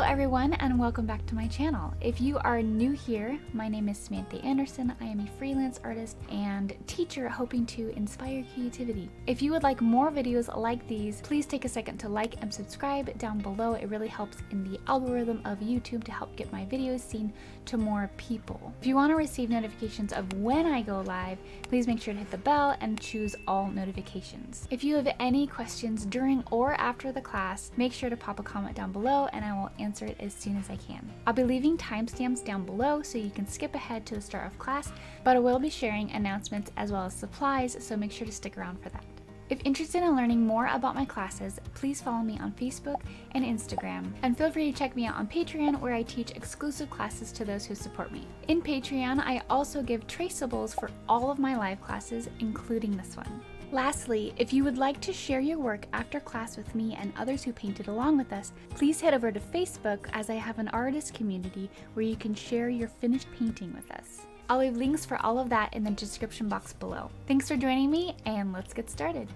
everyone, and welcome back to my channel. If you are new here, my name is Samantha Anderson. I am a freelance artist and teacher hoping to inspire creativity. If you would like more videos like these, please take a second to like and subscribe down below. It really helps in the algorithm of YouTube to help get my videos seen to more people. If you want to receive notifications of when I go live, please make sure to hit the bell and choose all notifications. If you have any questions during or after the class, make sure to pop a comment down below and I will answer it as soon as I can. I'll be leaving timestamps down below so you can skip ahead to the start of class, but I will be sharing announcements as well as supplies, so make sure to stick around for that. If interested in learning more about my classes, please follow me on Facebook and Instagram. And feel free to check me out on Patreon, where I teach exclusive classes to those who support me. In Patreon, I also give traceables for all of my live classes, including this one. Lastly, if you would like to share your work after class with me and others who painted along with us, please head over to Facebook, as I have an artist community where you can share your finished painting with us. I'll leave links for all of that in the description box below. Thanks for joining me, and let's get started.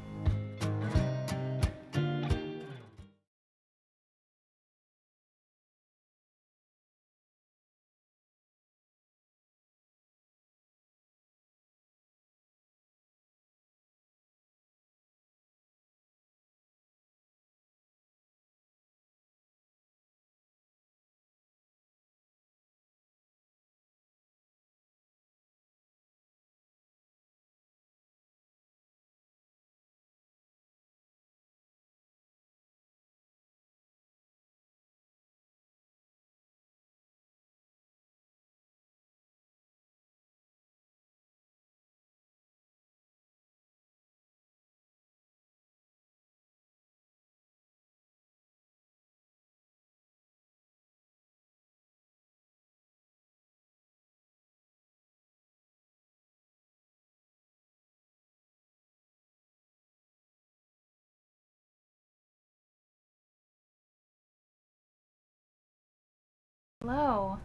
Hello.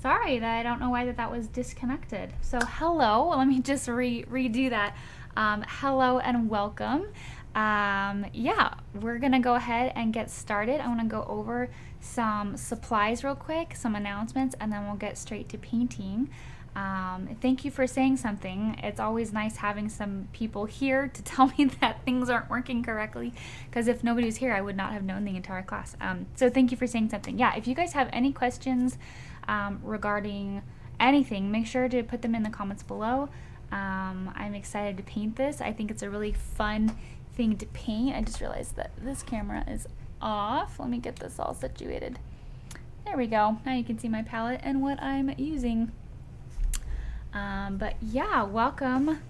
Sorry that I don't know why that was disconnected. So hello, let me just redo that. Hello and welcome. Yeah, we're gonna go ahead and get started. I wanna go over some supplies real quick, some announcements, and then we'll get straight to painting. Thank you for saying something. It's always nice having some people here to tell me that things aren't working correctly, because if nobody was here, I would not have known the entire class. So thank you for saying something. Yeah, if you guys have any questions regarding anything, make sure to put them in the comments below. I'm excited to paint this. I think it's a really fun thing to paint. I just realized that this camera is off. Let me get this all situated. There we go. Now you can see my palette and what I'm using. But yeah, welcome.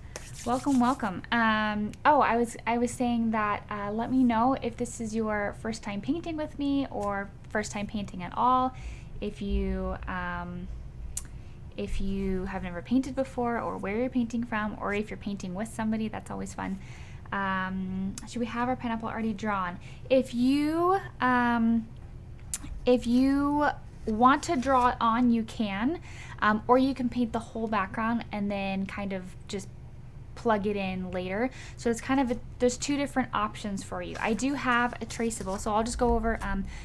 Oh, I was saying that let me know if this is your first time painting with me or first time painting at all. If you have never painted before, or where you're painting from, or if you're painting with somebody, that's always fun. Should we have our pineapple already drawn? If you want to draw it on, you can, or you can paint the whole background and then kind of just plug it in later. So it's kind of there's two different options for you. I do have a traceable, so I'll just go over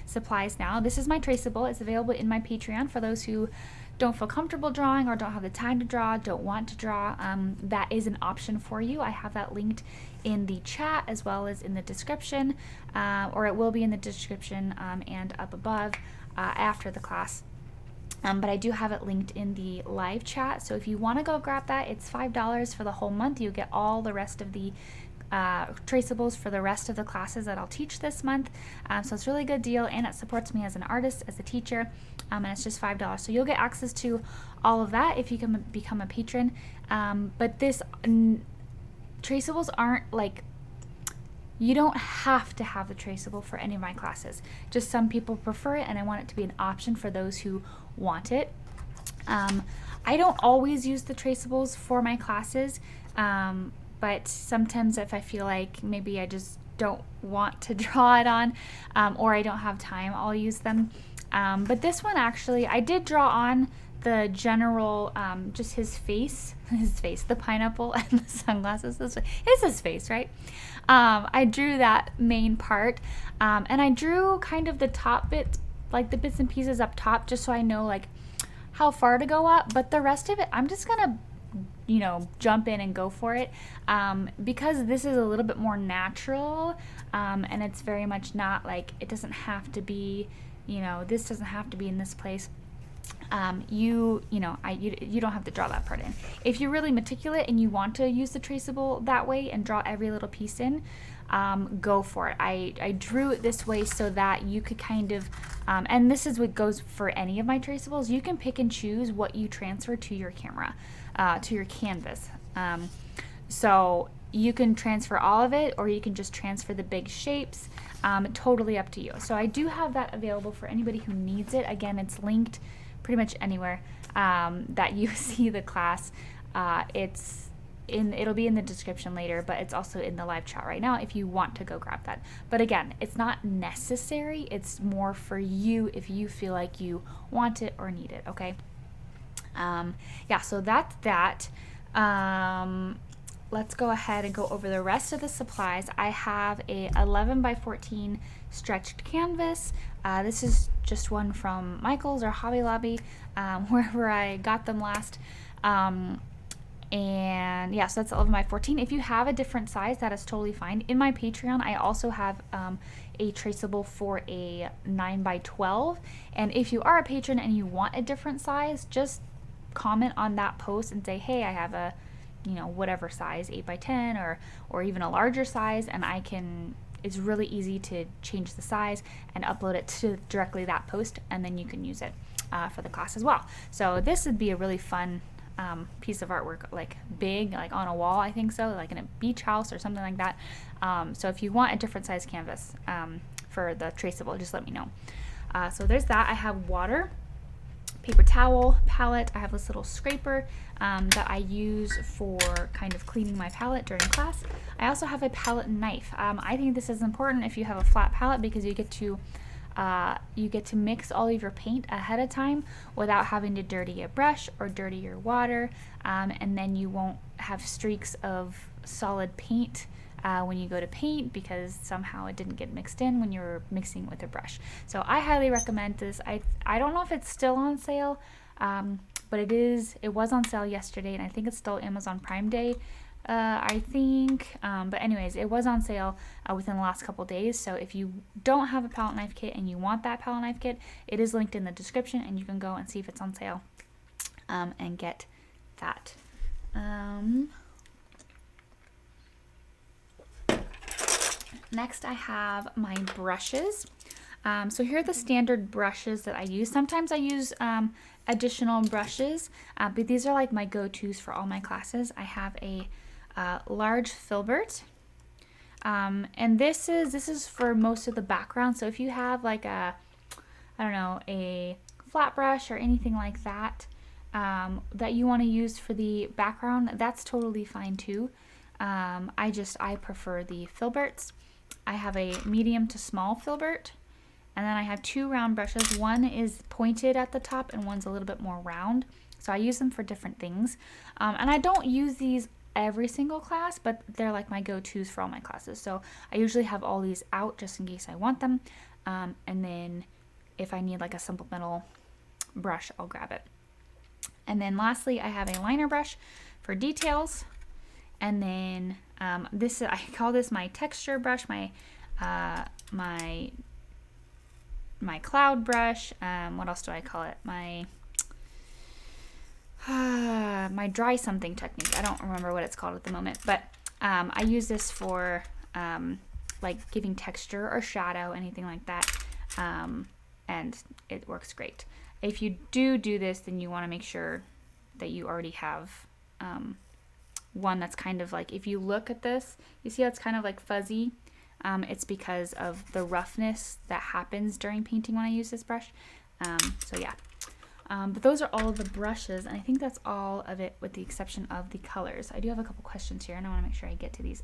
supplies now. This is my traceable. It's available in my Patreon for those who don't feel comfortable drawing or don't have the time to draw, don't want to draw. That is an option for you. I have that linked in the chat as well as in the description, or it will be in the description and up above after the class. But I do have it linked in the live chat, so if you want to go grab that, it's $5 for the whole month. You get all the rest of the traceables for the rest of the classes that I'll teach this month. So it's a really good deal, and it supports me as an artist, as a teacher, and it's just $5. So you'll get access to all of that if you can become a patron. But this traceables aren't like, you don't have to have the traceable for any of my classes. Just some people prefer it, and I want it to be an option for those who want it. I don't always use the traceables for my classes, but sometimes if I feel like maybe I just don't want to draw it on, or I don't have time, I'll use them. But this one, actually, I did draw on the general, just his face, the pineapple and the sunglasses. This is his face, right? I drew that main part, and I drew kind of the top bit like the bits and pieces up top just so I know like how far to go up, but the rest of it I'm just gonna, you know, jump in and go for it, because this is a little bit more natural, and it's very much not like, it doesn't have to be, you know, this doesn't have to be in this place. You don't have to draw that part in. If you're really meticulous and you want to use the traceable that way and draw every little piece in, go for it. I drew it this way so that you could kind of, and this is what goes for any of my traceables, you can pick and choose what you transfer to your camera, to your canvas. So you can transfer all of it, or you can just transfer the big shapes, totally up to you. So I do have that available for anybody who needs it. Again, it's linked pretty much anywhere that you see the class. It'll be in the description later, but it's also in the live chat right now if you want to go grab that. But again, it's not necessary. It's more for you if you feel like you want it or need it, okay? Yeah, so that's that. Let's go ahead and go over the rest of the supplies. I have a 11 by 14 stretched canvas. This is just one from Michael's or Hobby Lobby, wherever I got them last. And yeah, so that's 11 by 14. If you have a different size, that is totally fine. In my Patreon, I also have a traceable for a 9 by 12. And if you are a patron and you want a different size, just comment on that post and say, hey, I have a, you know, whatever size, 8 by 10 or even a larger size, and it's really easy to change the size and upload it to directly that post, and then you can use it for the class as well. So this would be a really fun piece of artwork, like big, like on a wall, I think so, like in a beach house or something like that. So if you want a different size canvas for the traceable, just let me know. So there's that. I have water, paper towel, palette. I have this little scraper that I use for kind of cleaning my palette during class. I also have a palette knife. I think this is important if you have a flat palette, because you get to mix all of your paint ahead of time without having to dirty a brush or dirty your water, and then you won't have streaks of solid paint when you go to paint because somehow it didn't get mixed in when you were mixing with a brush. So I highly recommend this. I don't know if it's still on sale, but it was on sale yesterday, and I think it's still Amazon Prime Day, I think. But anyways, it was on sale within the last couple days. So if you don't have a palette knife kit and you want that palette knife kit, it is linked in the description, and you can go and see if it's on sale and get that. Next, I have my brushes. So here are the standard brushes that I use. Sometimes I use additional brushes, but these are like my go-tos for all my classes. I have a large filbert, and this is for most of the background. So if you have like a flat brush or anything like that that you want to use for the background, that's totally fine too. I prefer the filberts. I have a medium to small filbert, and then I have two round brushes. One is pointed at the top and one's a little bit more round. So I use them for different things. And I don't use these every single class, but they're like my go-tos for all my classes. So I usually have all these out just in case I want them. And then if I need like a supplemental brush, I'll grab it. And then lastly, I have a liner brush for details. And then I call this my texture brush, my cloud brush. What else do I call it? My dry something technique. I don't remember what it's called at the moment, but I use this for like giving texture or shadow, anything like that, and it works great. If you do this, then you want to make sure that you already have one that's kind of like, if you look at this, you see how it's kind of like fuzzy. It's because of the roughness that happens during painting when I use this brush. So yeah, but those are all of the brushes, and I think that's all of it with the exception of the colors. I do have a couple questions here, and I want to make sure I get to these.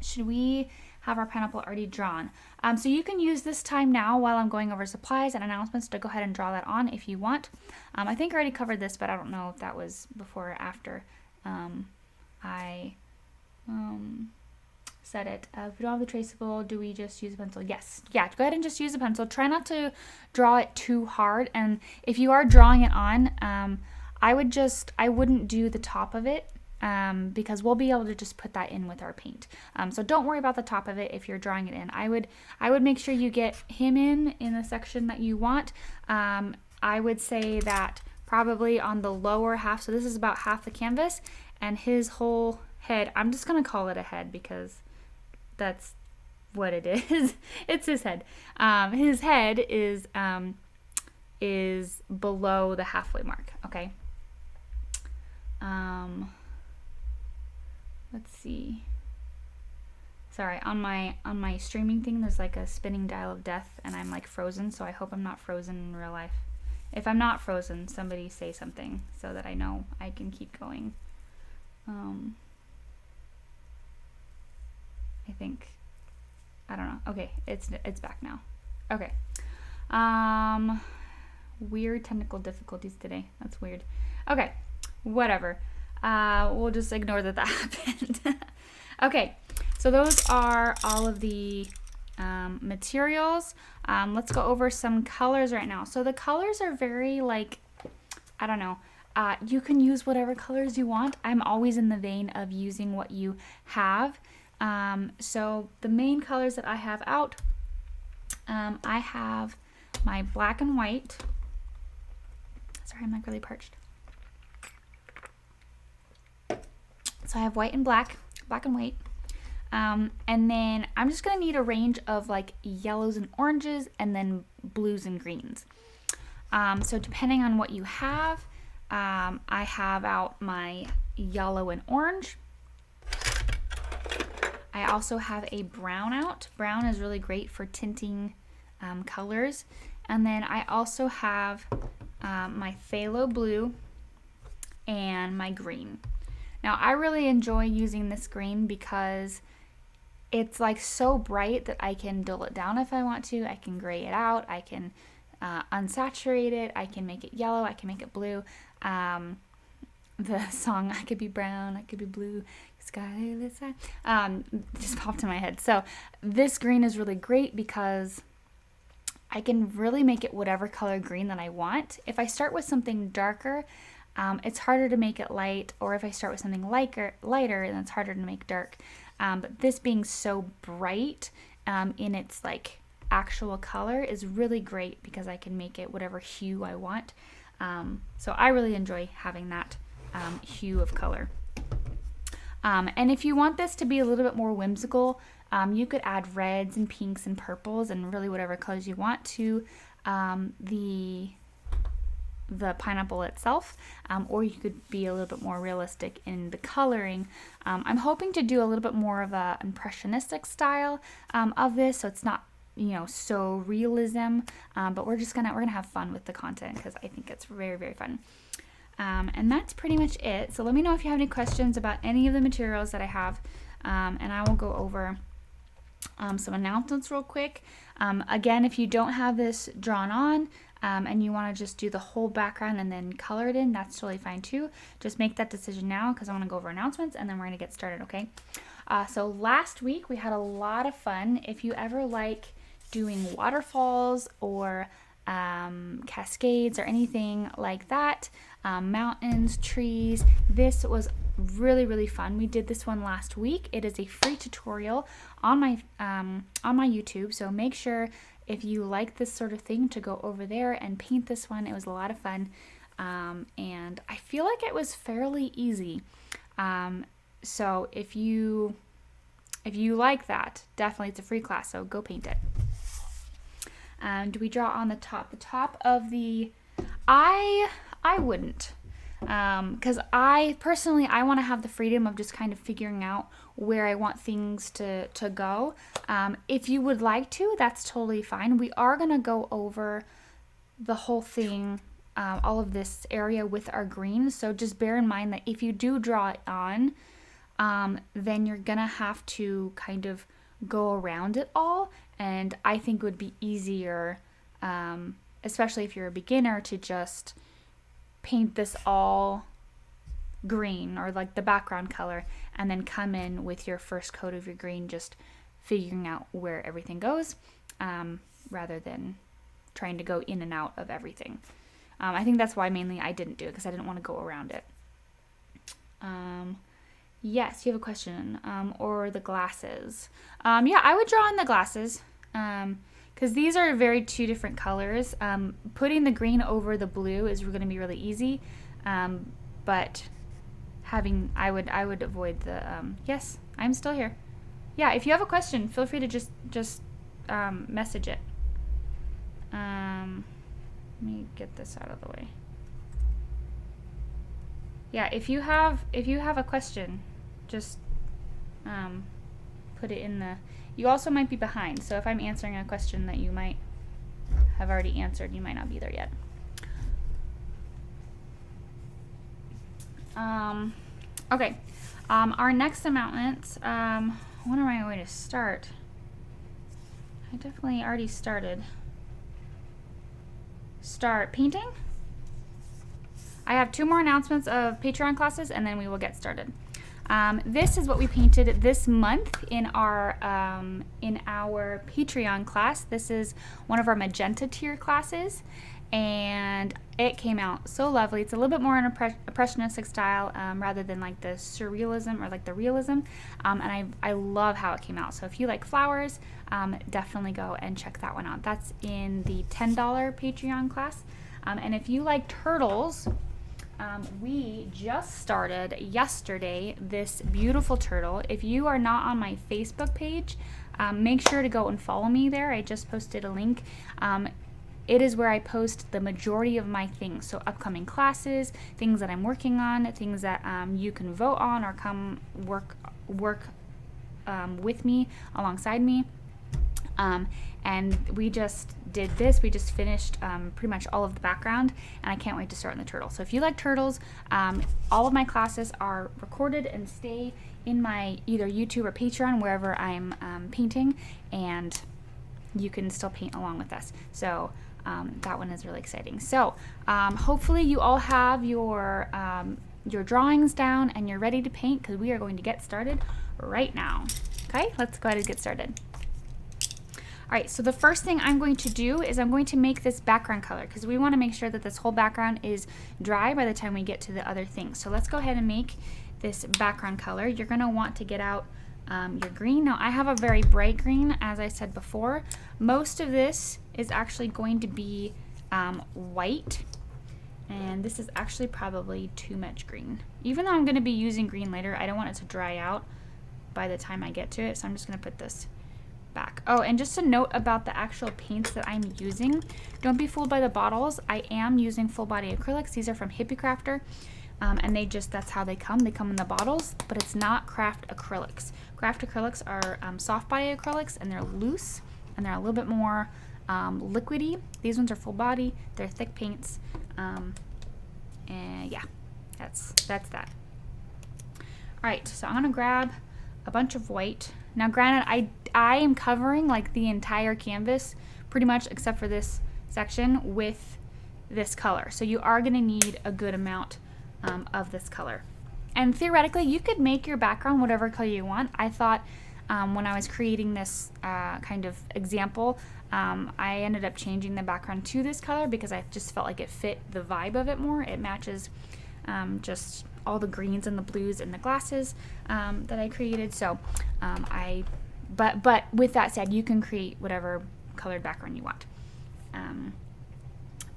Should we have our pineapple already drawn? So you can use this time now while I'm going over supplies and announcements to go ahead and draw that on if you want. I think I already covered this, but I don't know if that was before or after. said it. If we don't have the traceable, do we just use a pencil? Yes. Yeah, go ahead and just use a pencil. Try not to draw it too hard. And if you are drawing it on, I wouldn't do the top of it because we'll be able to just put that in with our paint. So don't worry about the top of it if you're drawing it in. I would make sure you get him in the section that you want. I would say that probably on the lower half, so this is about half the canvas, and his whole head, I'm just going to call it a head because that's what it is. It's his head. His head is below the halfway mark, okay? Let's see. Sorry, on my streaming thing, there's like a spinning dial of death, and I'm like frozen, so I hope I'm not frozen in real life. If I'm not frozen, somebody say something so that I know I can keep going. I think, I don't know. Okay, it's back now. Okay. Weird technical difficulties today. That's weird. Okay, whatever. We'll just ignore that happened. Okay, so those are all of the materials. Let's go over some colors right now. So the colors are very like, I don't know, you can use whatever colors you want. I'm always in the vein of using what you have. So the main colors that I have out, I have my black and white. Sorry, I'm like really parched. So I have white and black and white. And then I'm just going to need a range of like yellows and oranges and then blues and greens. So depending on what you have, I have out my yellow and orange. I also have a brown out. Brown is really great for tinting colors. And then I also have my phthalo blue and my green. Now I really enjoy using this green because it's like so bright that I can dull it down if I want to. I can gray it out. I can unsaturate it. I can make it yellow. I can make it blue. The song "I Could Be Brown, I Could Be Blue, Sky the Sky" just popped in my head. So this green is really great because I can really make it whatever color green that I want. If I start with something darker, it's harder to make it light, or if I start with something lighter, then it's harder to make dark. But this being so bright in its like actual color is really great because I can make it whatever hue I want. So I really enjoy having that hue of color. And if you want this to be a little bit more whimsical, you could add reds and pinks and purples and really whatever colors you want to the pineapple itself, or you could be a little bit more realistic in the coloring. I'm hoping to do a little bit more of a impressionistic style of this, so it's not, you know, so realism, but we're gonna have fun with the content because I think it's very, very fun. And that's pretty much it. So let me know if you have any questions about any of the materials that I have, and I will go over some announcements real quick. Again, if you don't have this drawn on, and you want to just do the whole background and then color it in, that's totally fine too. Just make that decision now because I want to go over announcements and then we're going to get started, okay? So last week we had a lot of fun. If you ever like doing waterfalls or cascades or anything like that, mountains, trees, this was really, really fun. We did this one last week. It is a free tutorial on my YouTube, so make sure if you like this sort of thing to go over there and paint this one. It was a lot of fun, and I feel like it was fairly easy. So if you like that, definitely it's a free class, so go paint it. Do we draw on the top? The top of the, I wouldn't, because I personally want to have the freedom of just kind of figuring out where I want things to go. If you would like to, that's totally fine. We are going to go over the whole thing, all of this area with our green. So just bear in mind that if you do draw it on, then you're going to have to kind of go around it all. And I think it would be easier, especially if you're a beginner, to just paint this all green or like the background color and then come in with your first coat of your green, just figuring out where everything goes, rather than trying to go in and out of everything. I think that's why mainly I didn't do it, because I didn't want to go around it. Yes, you have a question. Or the glasses. Yeah, I would draw on the glasses, because these are very two different colors. Putting the green over the blue is going to be really easy, but I would avoid the, yes, I'm still here. Yeah, if you have a question, feel free to just message it. Let me get this out of the way. Yeah, if you have a question, just put it in the. You also might be behind, so if I'm answering a question that you might have already answered, you might not be there yet. Okay. Our next amountments. When am I going to start? I definitely already started. Start painting. I have 2 more announcements of Patreon classes, and then we will get started. This is what we painted this month in our Patreon class. This is one of our magenta tier classes, and it came out so lovely. It's a little bit more in impressionistic style, rather than like the surrealism or like the realism, and I love how it came out. So if you like flowers, definitely go and check that one out. That's in the $10 Patreon class. And if you like turtles, we just started yesterday this beautiful turtle. If you are not on my Facebook page, make sure to go and follow me there. I just posted a link. It is where I post the majority of my things. So upcoming classes, things that I'm working on, things that you can vote on or come work with me, alongside me. And we just did this. We just finished pretty much all of the background, and I can't wait to start on the turtle. So if you like turtles, all of my classes are recorded and stay in my either YouTube or Patreon, wherever I'm painting, and you can still paint along with us. So that one is really exciting. So hopefully you all have your drawings down and you're ready to paint, because we are going to get started right now. Okay, let's go ahead and get started. All right, so the first thing I'm going to do is I'm going to make this background color, because we want to make sure that this whole background is dry by the time we get to the other things. So let's go ahead and make this background color. You're going to want to get out your green. Now I have a very bright green, as I said before. Most of this is actually going to be white, and this is actually probably too much green. Even though I'm going to be using green later, I don't want it to dry out by the time I get to it, so I'm just going to put this back. Oh, and just a note about the actual paints that I'm using. Don't be fooled by the bottles. I am using full body acrylics. These are from Hippie Crafter, and that's how they come. They come in the bottles, but it's not craft acrylics. Craft acrylics are soft body acrylics, and they're loose, and they're a little bit more liquidy. These ones are full body. They're thick paints, and yeah, that's that. All right, so I'm gonna grab a bunch of white. Now granted, I am covering like the entire canvas pretty much, except for this section, with this color. So you are going to need a good amount of this color. And theoretically, you could make your background whatever color you want. I thought when I was creating this kind of example, I ended up changing the background to this color because I just felt like it fit the vibe of it more. It matches just all the greens and the blues and the glasses that I created. So but with that said, you can create whatever colored background you want.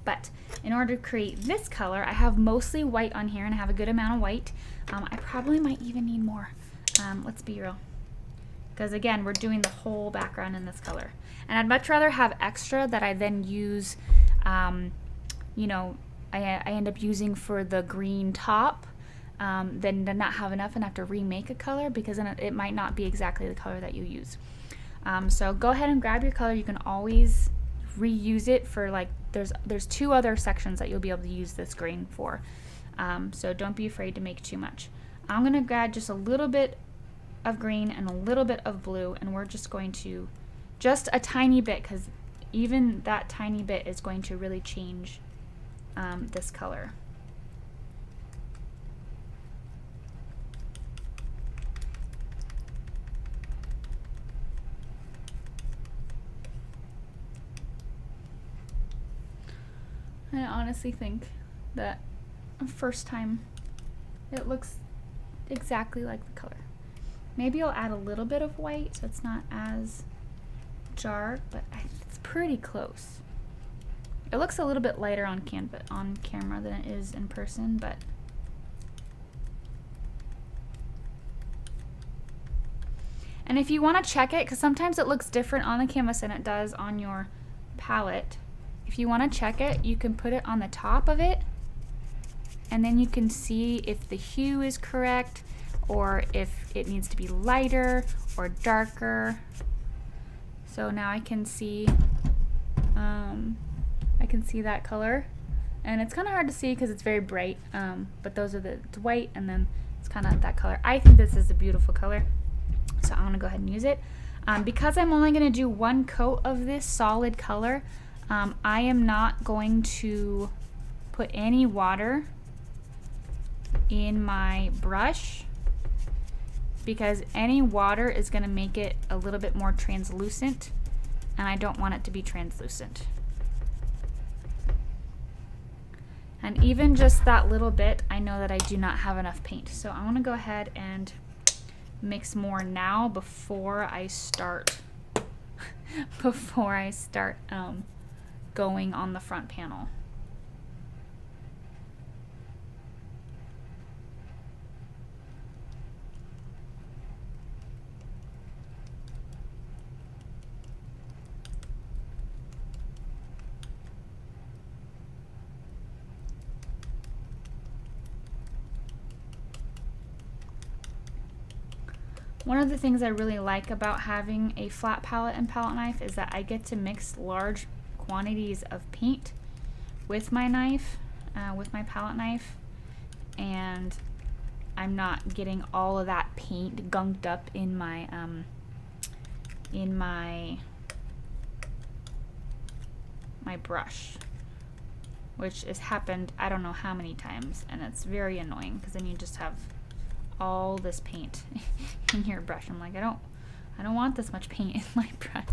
But in order to create this color, I have mostly white on here, and I have a good amount of white. I probably might even need more. Let's be real, because again, we're doing the whole background in this color, and I'd much rather have extra that I then use. You know, I end up using for the green top, than to not have enough and have to remake a color, because then it might not be exactly the color that you use. So go ahead and grab your color. You can always reuse it for, like, there's 2 other sections that you'll be able to use this green for. So don't be afraid to make too much. I'm going to grab just a little bit of green and a little bit of blue, and we're just going to, just a tiny bit, because even that tiny bit is going to really change this color. I honestly think that first time it looks exactly like the color. Maybe I'll add a little bit of white so it's not as dark, but it's pretty close. It looks a little bit lighter on camera than it is in person, but and if you want to check it, because sometimes it looks different on the canvas than it does on your palette, if you want to check it, you can put it on the top of it, and then you can see if the hue is correct or if it needs to be lighter or darker. So now I can see that color, and it's kind of hard to see because it's very bright, but those are it's white and then it's kind of that color. I think this is a beautiful color, so I'm going to go ahead and use it. Because I'm only going to do one coat of this solid color, I am not going to put any water in my brush, because any water is going to make it a little bit more translucent, and I don't want it to be translucent. And even just that little bit, I know that I do not have enough paint. So I want to go ahead and mix more now before I start going on the front panel. One of the things I really like about having a flat palette and palette knife is that I get to mix large quantities of paint with my knife, with my palette knife, and I'm not getting all of that paint gunked up in my my brush, which has happened I don't know how many times, and it's very annoying because then you just have all this paint in your brush. I'm like, I don't want this much paint in my brush.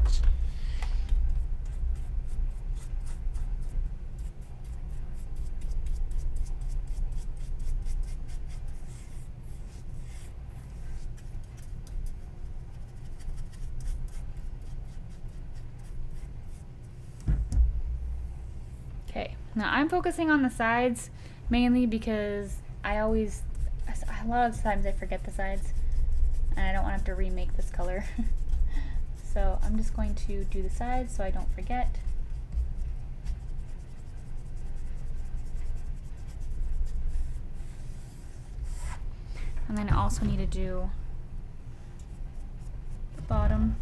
Okay, now I'm focusing on the sides mainly because a lot of times I forget the sides and I don't want to have to remake this color. So I'm just going to do the sides so I don't forget. And then I also need to do the bottom.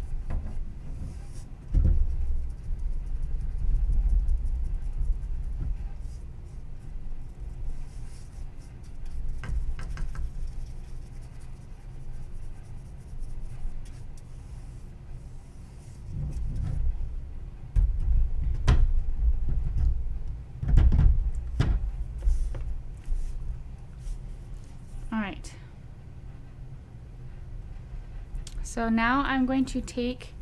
Alright, so now I'm going to take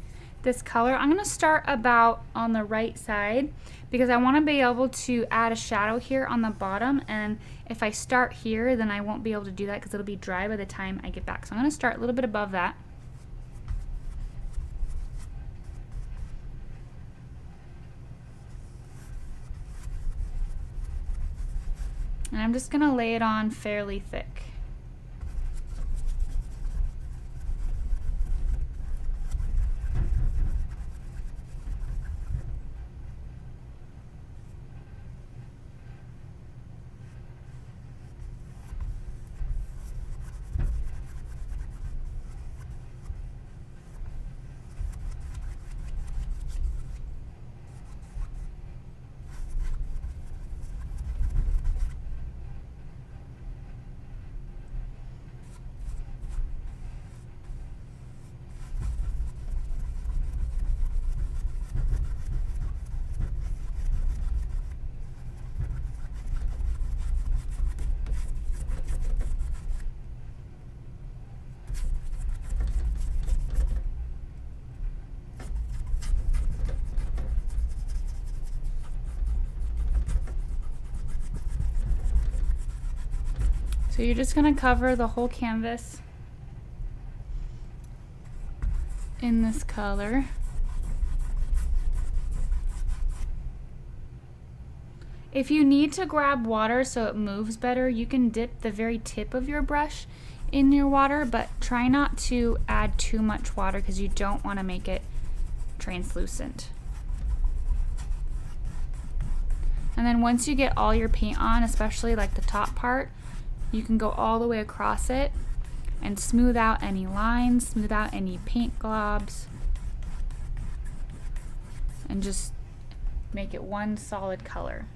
this color. I'm going to start about on the right side because I want to be able to add a shadow here on the bottom, and if I start here then I won't be able to do that because it'll be dry by the time I get back. So I'm going to start a little bit above that. And I'm just going to lay it on fairly thick. So you're just gonna cover the whole canvas in this color. If you need to grab water so it moves better, you can dip the very tip of your brush in your water, but try not to add too much water because you don't want to make it translucent. And then once you get all your paint on, especially like the top part, you can go all the way across it and smooth out any lines, smooth out any paint globs, and just make it one solid color.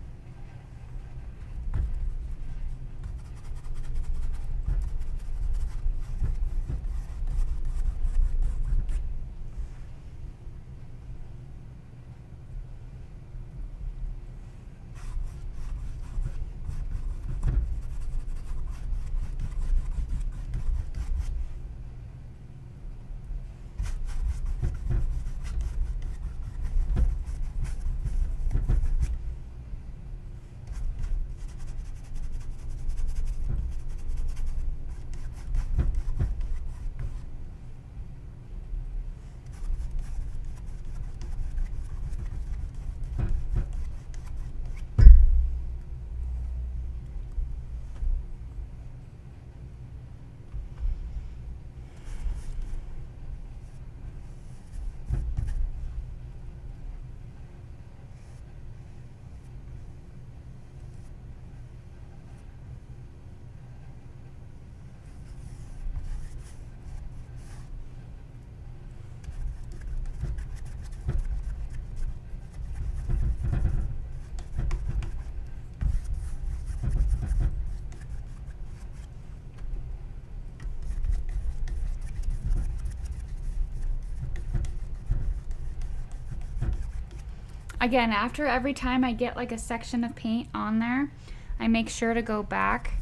Again, after every time I get like a section of paint on there, I make sure to go back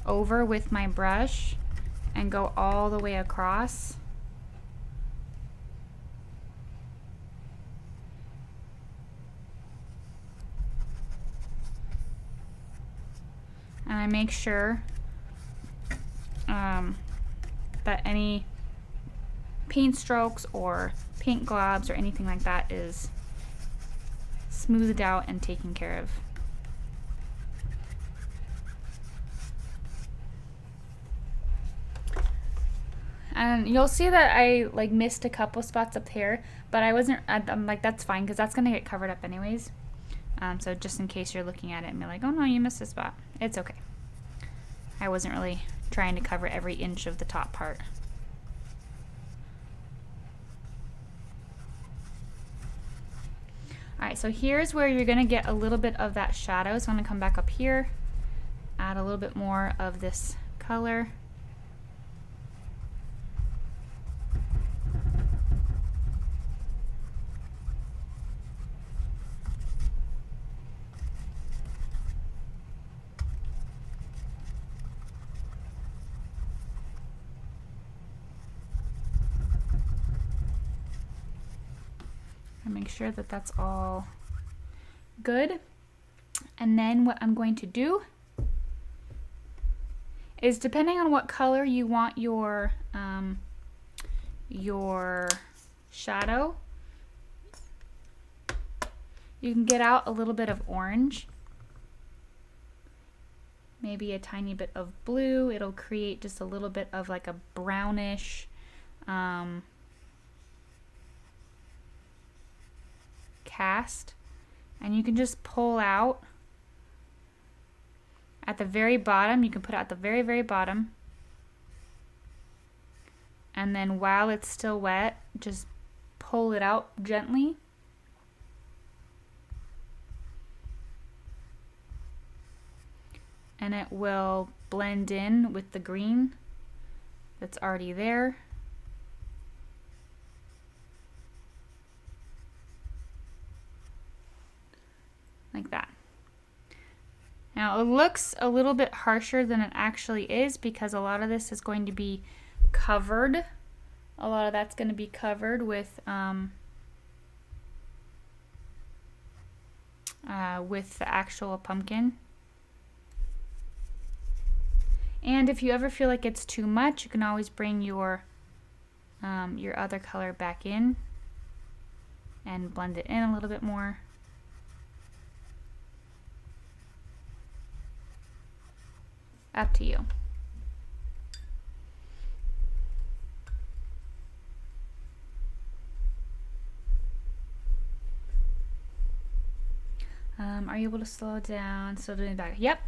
over with my brush and go all the way across. And I make sure that any paint strokes or paint globs or anything like that is smoothed out and taken care of. And you'll see that I like missed a couple spots up here, but I'm like, that's fine because that's gonna get covered up anyways. So just in case you're looking at it and be like, oh no, you missed a spot, it's okay. I wasn't really trying to cover every inch of the top part. Alright, so here's where you're gonna get a little bit of that shadow. So I'm gonna come back up here, add a little bit more of this color. Make sure that that's all good. And then what I'm going to do is, depending on what color you want your shadow, you can get out a little bit of orange, maybe a tiny bit of blue. It'll create just a little bit of like a brownish cast, and you can just pull out at the very bottom. You can put it at the very, very bottom, and then while it's still wet, just pull it out gently. And it will blend in with the green that's already there. Like that. Now it looks a little bit harsher than it actually is because a lot of this is going to be covered. A lot of that's going to be covered with the actual pumpkin. And if you ever feel like it's too much, you can always bring your other color back in and blend it in a little bit more. Up to you. Are you able to slow down? Still doing that? Yep,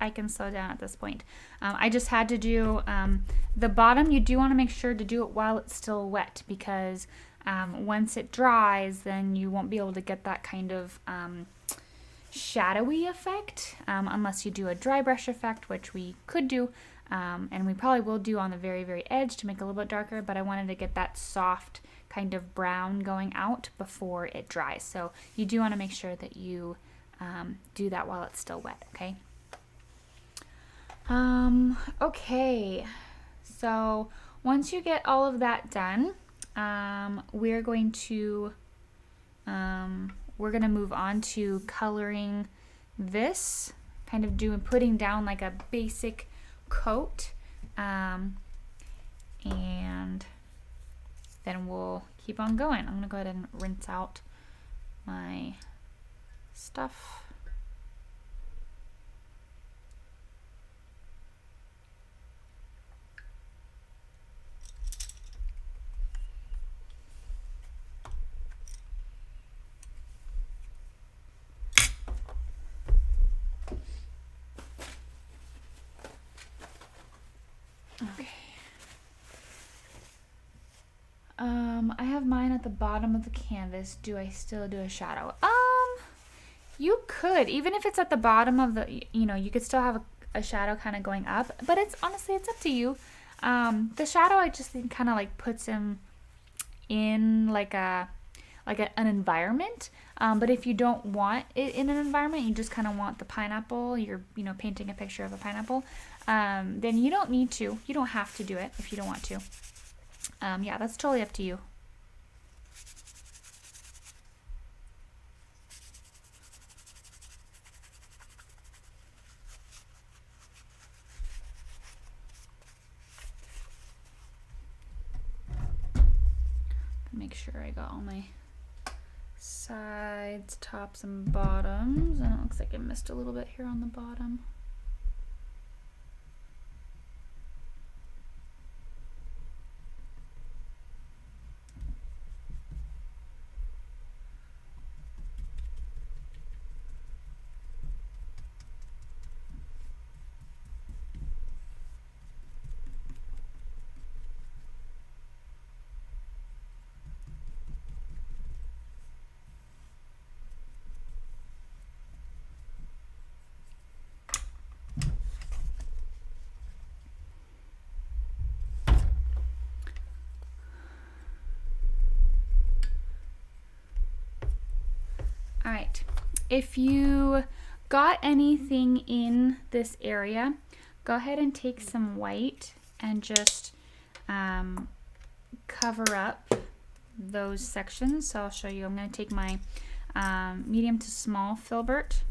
I can slow down at this point. I just had to do the bottom. You do want to make sure to do it while it's still wet, because once it dries, then you won't be able to get that kind of shadowy effect unless you do a dry brush effect, which we could do, and we probably will do on the very, very edge to make it a little bit darker, but I wanted to get that soft kind of brown going out before it dries. So you do want to make sure that you do that while it's still wet, okay? Okay, so once you get all of that done, we're going to move on to coloring this, kind of putting down like a basic coat, and then we'll keep on going. I'm gonna go ahead and rinse out my stuff. Okay. I have mine at the bottom of the canvas. Do I still do a shadow? You could, even if it's at the bottom of the, you could still have a shadow kind of going up, but it's honestly, it's up to you. The shadow, I just think kind of like puts him in like an environment. But if you don't want it in an environment, you just kind of want the pineapple, you're, painting a picture of a pineapple, then you don't need to. You don't have to do it if you don't want to. Yeah, that's totally up to you. Make sure I got all my sides, tops, and bottoms, and it looks like I missed a little bit here on the bottom. All right, if you got anything in this area, go ahead and take some white and just cover up those sections. So I'll show you. I'm going to take my medium to small filbert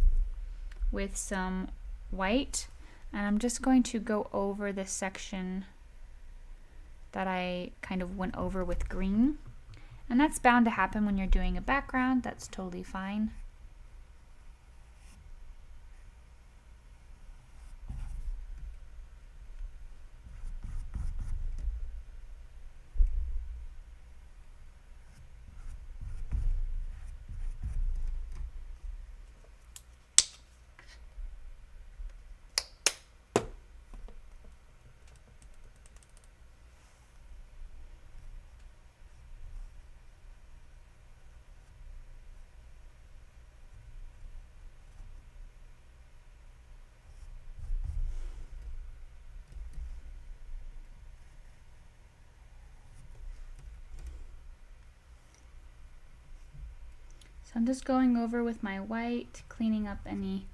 with some white, and I'm just going to go over this section that I kind of went over with green. And that's bound to happen when you're doing a background. That's totally fine. So I'm just going over with my white, cleaning up any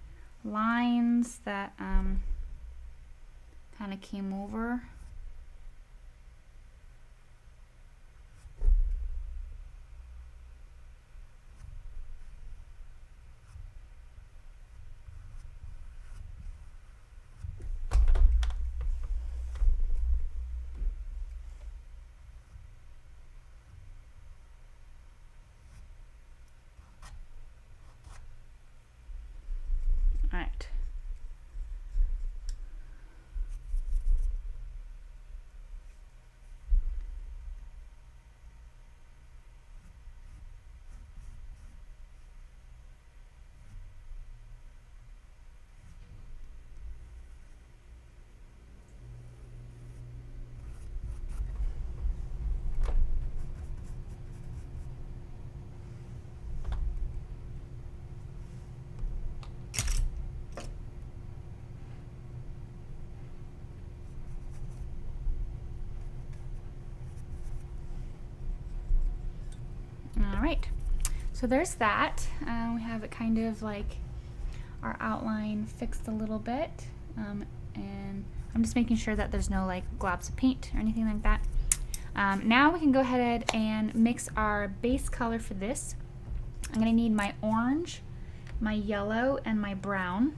lines that kind of came over. So there's that. We have it kind of like our outline fixed a little bit, and I'm just making sure that there's no like globs of paint or anything like that. Now we can go ahead and mix our base color for this. I'm going to need my orange, my yellow, and my brown.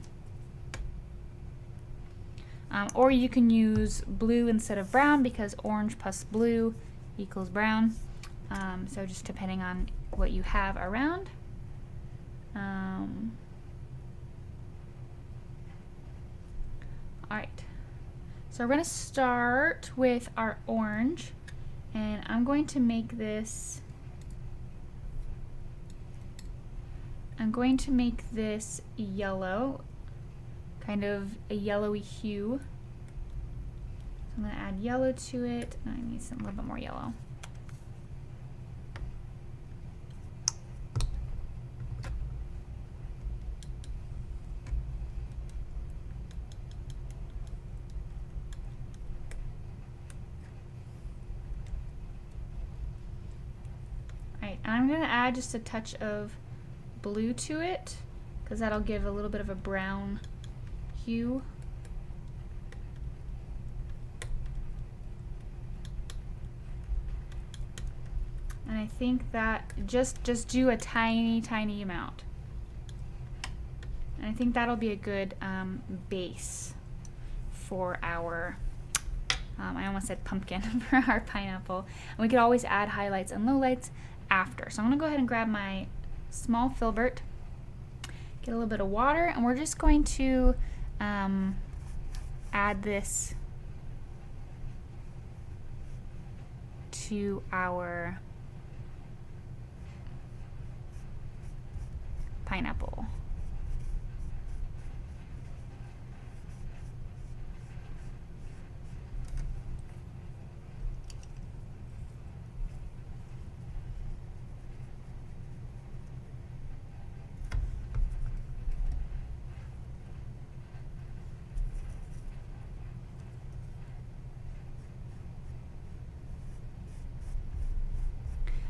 Or you can use blue instead of brown because orange plus blue equals brown. So just depending on what you have around. Alright, so we're going to start with our orange, and I'm going to make this yellow, kind of a yellowy hue. So I'm going to add yellow to it, and I need some, a little bit more yellow. Alright, and I'm going to add just a touch of blue to it because that'll give a little bit of a brown hue. And I think that just do a tiny amount. And I think that'll be a good base for our I almost said pumpkin for our pineapple. And we could always add highlights and lowlights after. So I'm going to go ahead and grab my small filbert, get a little bit of water, and we're just going to add this to our pineapple.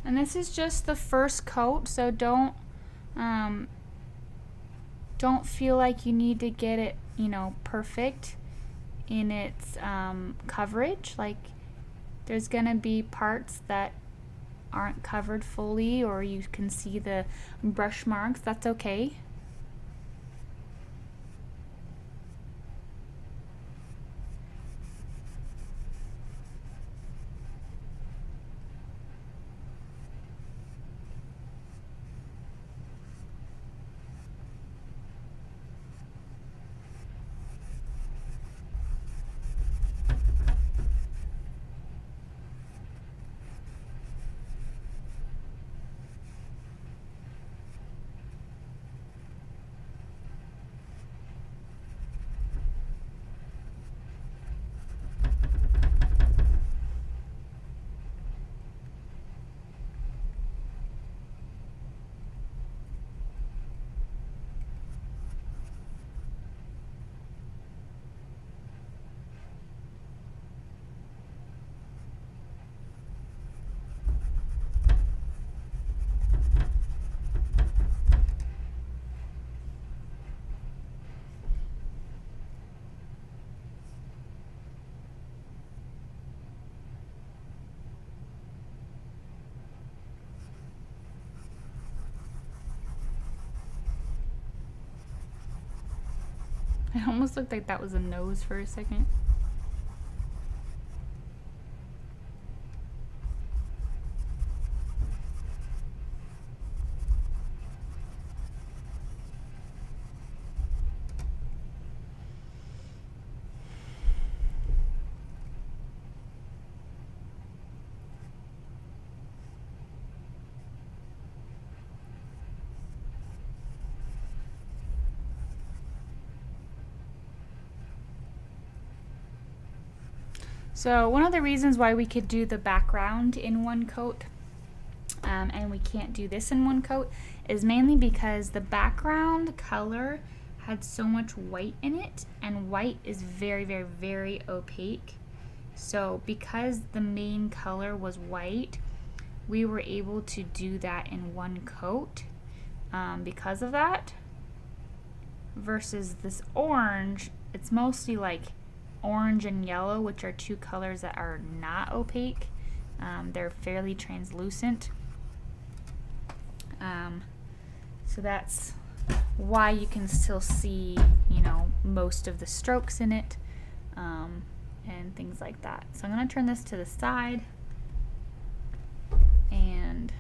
And this is just the first coat, so don't feel like you need to get it, you know, perfect in its coverage. Like, there's gonna be parts that aren't covered fully, or you can see the brush marks. That's okay. It almost looked like that was a nose for a second. So one of the reasons why we could do the background in one coat and we can't do this in one coat is mainly because the background color had so much white in it, and white is very opaque. So because the main color was white, we were able to do that in one coat because of that. Versus this orange, it's mostly like orange and yellow, which are two colors that are not opaque. They're fairly translucent. So that's why you can still see, you know, most of the strokes in it, and things like that. So I'm going to turn this to the side and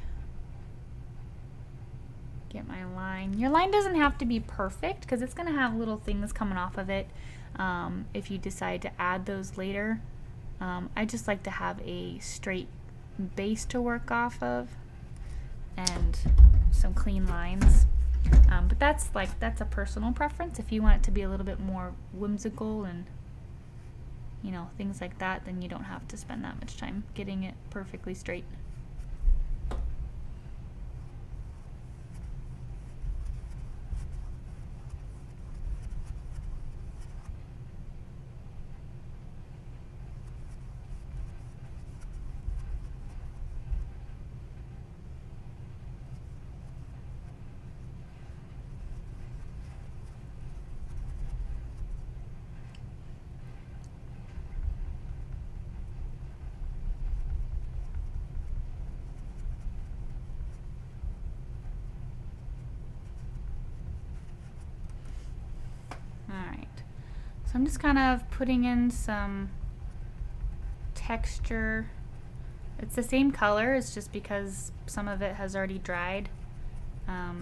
get my line. Your line doesn't have to be perfect because it's going to have little things coming off of it if you decide to add those later. I just like to have a straight base to work off of and some clean lines. But that's a personal preference. If you want it to be a little bit more whimsical and, you know, things like that, then you don't have to spend that much time getting it perfectly straight. So I'm just kind of putting in some texture. It's the same color, it's just because some of it has already dried. I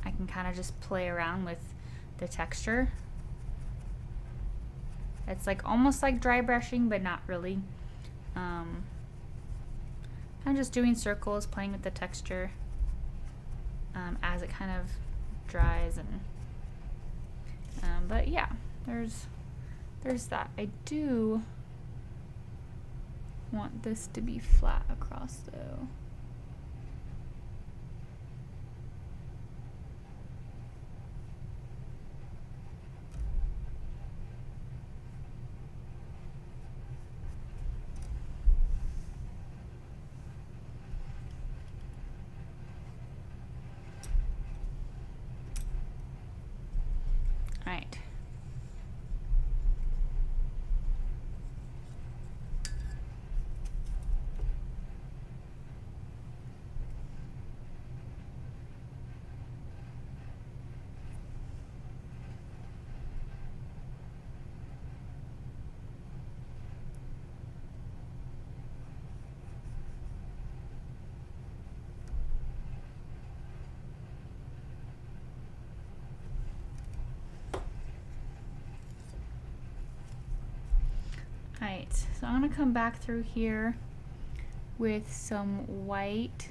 can kind of just play around with the texture. It's like almost like dry brushing, but not really. I'm just doing circles, playing with the texture as it kind of dries, and but yeah. There's that. I do want this to be flat across though. All right. Alright, so I'm going to come back through here with some white.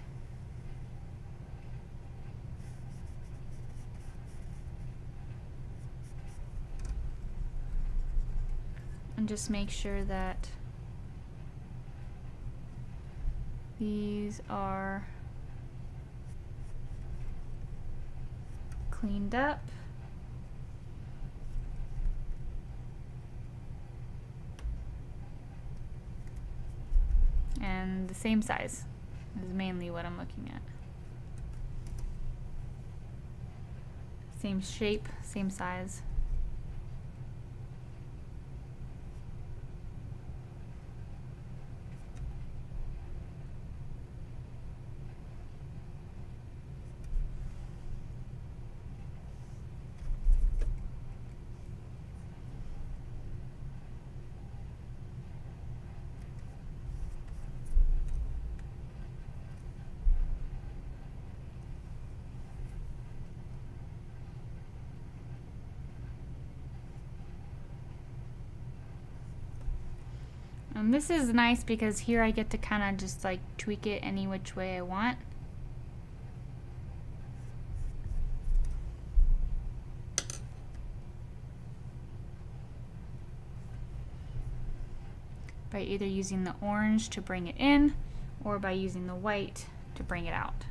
And just make sure that these are cleaned up. And the same size is mainly what I'm looking at. Same shape, same size. And this is nice because here I get to kind of just like tweak it any which way I want. By either using the orange to bring it in or by using the white to bring it out.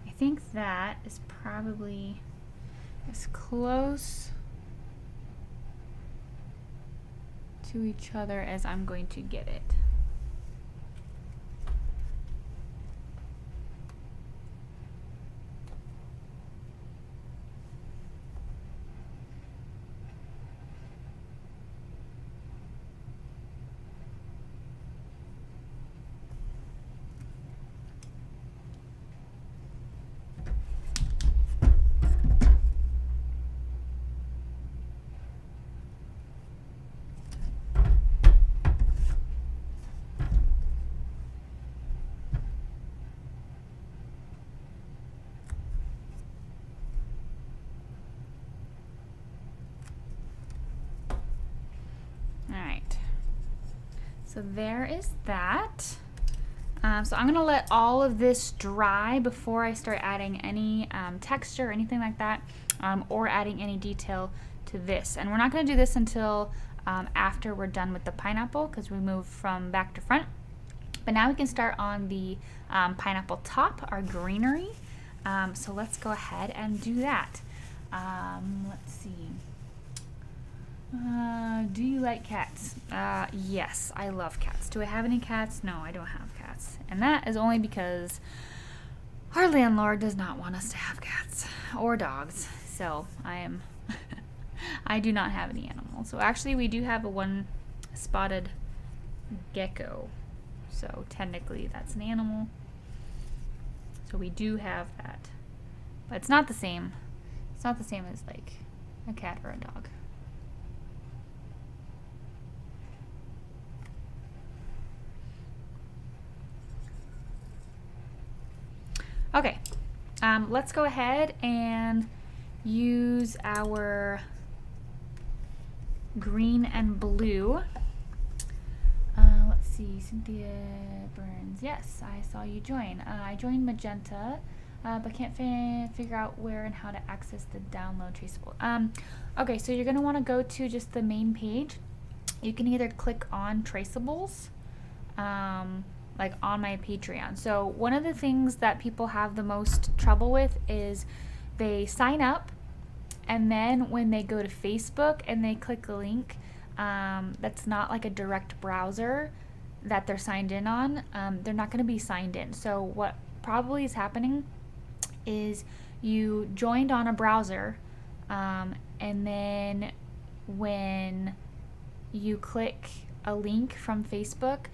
I think that is probably as close to each other as I'm going to get it. So there is that. So I'm gonna let all of this dry before I start adding any texture or anything like that, or adding any detail to this. And we're not gonna do this until after we're done with the pineapple, because we move from back to front. But now we can start on the pineapple top, our greenery. So let's go ahead and do that. Let's see. Do you like cats? Yes, I love cats. Do I have any cats? No, I don't have cats. And that is only because our landlord does not want us to have cats or dogs. So I do not have any animals. So actually we do have a one spotted gecko. So technically that's an animal. So we do have that. But it's not the same. It's not the same as like a cat or a dog. Okay, let's go ahead and use our green and blue. Let's see, Cynthia Burns. Yes, I saw you join. I joined magenta, but can't figure out where and how to access the download traceable. Okay, so you're gonna want to go to just the main page. You can either click on traceables, like on my Patreon. So one of the things that people have the most trouble with is they sign up, and then when they go to Facebook and they click a link that's not like a direct browser that they're signed in on, they're not going to be signed in. So what probably is happening is you joined on a browser, and then when you click a link from Facebook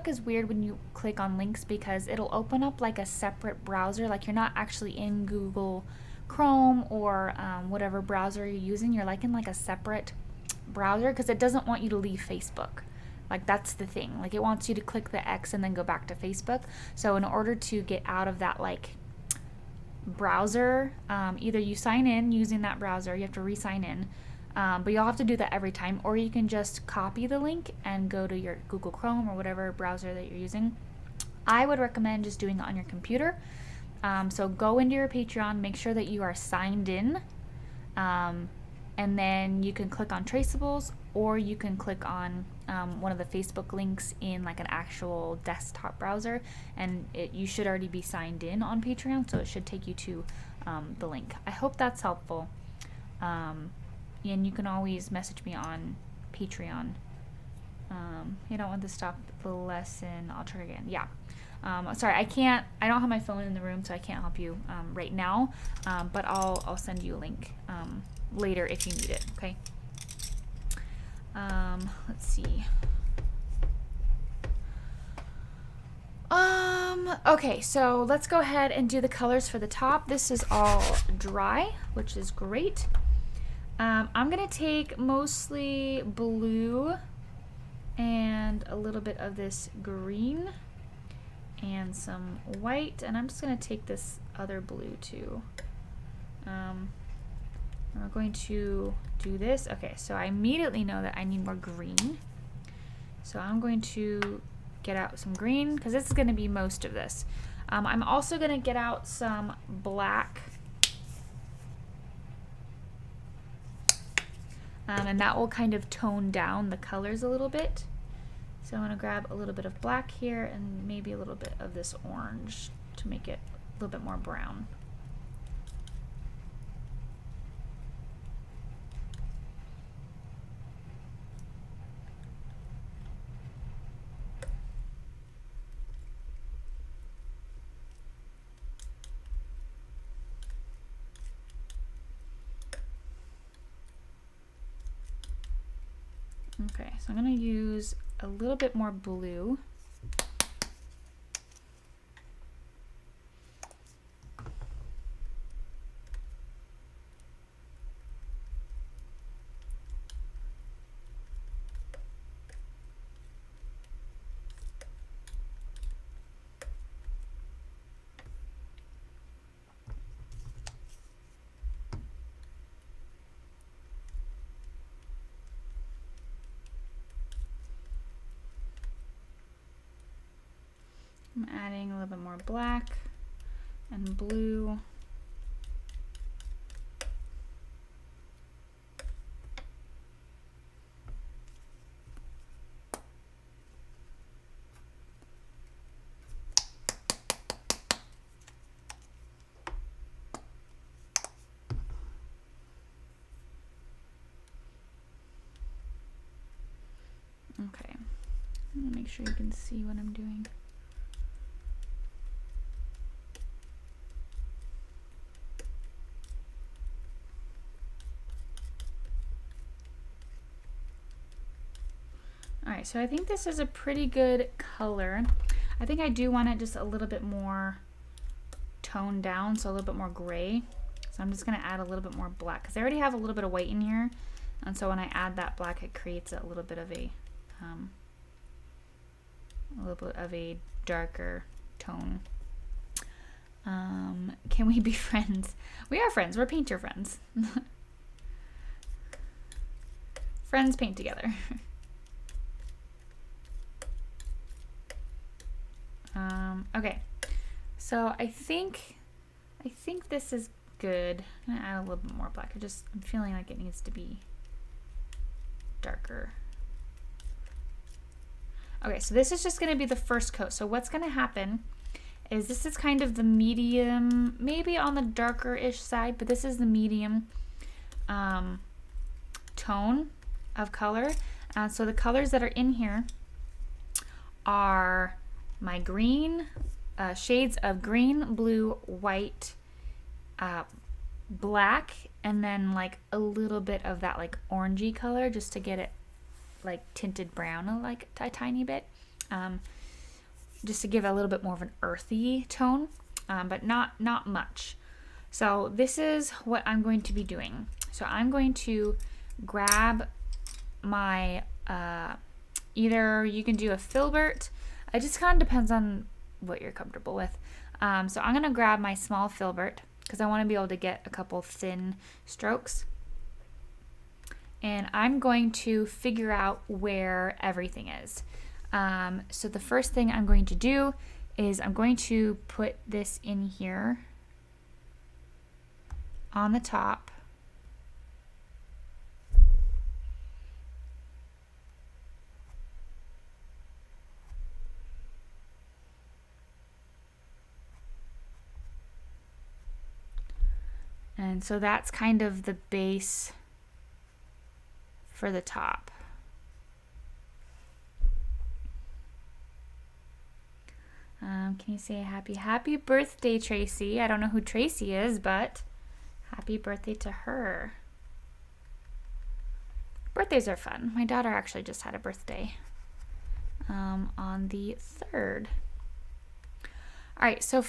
is weird when you click on links because it'll open up like a separate browser, like you're not actually in Google Chrome or whatever browser you're using. You're like in like a separate browser because it doesn't want you to leave Facebook. Like that's the thing, like it wants you to click the X and then go back to Facebook. So in order to get out of that like browser, either you sign in using that browser, you have to re-sign in, but you'll have to do that every time, or you can just copy the link and go to your Google Chrome or whatever browser that you're using. I would recommend just doing it on your computer. So go into your Patreon, make sure that you are signed in, and then you can click on traceables, or you can click on one of the Facebook links in like an actual desktop browser, and you should already be signed in on Patreon, so it should take you to the link. I hope that's helpful. And you can always message me on Patreon. You don't want to stop the lesson, I'll try again. Yeah. Sorry, I don't have my phone in the room, so I can't help you right now, but I'll send you a link later if you need it, okay? Let's see. Okay, so let's go ahead and do the colors for the top. This is all dry, which is great. I'm gonna take mostly blue and a little bit of this green and some white, and I'm just gonna take this other blue too. And we're going to do this. Okay, so I immediately know that I need more green. So I'm going to get out some green because this is gonna be most of this. I'm also gonna get out some black. And that will kind of tone down the colors a little bit. So I'm going to grab a little bit of black here and maybe a little bit of this orange to make it a little bit more brown. Okay, so I'm gonna use a little bit more blue. I'm adding a little bit more black and blue. Okay, I'm gonna make sure you can see what I'm doing. Alright, so I think this is a pretty good color. I think I do want it just a little bit more toned down, so a little bit more gray. So I'm just going to add a little bit more black because I already have a little bit of white in here, and so when I add that black, it creates a little bit of a darker tone. Can we be friends? We are friends. We're painter friends. Friends paint together. Okay, so I think this is good. I'm gonna add a little bit more black. I'm feeling like it needs to be darker. Okay, so this is just gonna be the first coat. So what's gonna happen is this is kind of the medium, maybe on the darker-ish side, but this is the medium tone of color. So the colors that are in here are my green, shades of green, blue, white, black, and then like a little bit of that like orangey color just to get it like tinted brown like a tiny bit, just to give a little bit more of an earthy tone, but not much. So this is what I'm going to be doing. So I'm going to grab my either you can do a filbert. It just kind of depends on what you're comfortable with. So I'm gonna grab my small filbert because I want to be able to get a couple thin strokes. And I'm going to figure out where everything is. So the first thing I'm going to do is I'm going to put this in here on the top. And so that's kind of the base for the top. Can you say happy birthday, Tracy? I don't know who Tracy is, but happy birthday to her. Birthdays are fun. My daughter actually just had a birthday on the 3rd. All right, so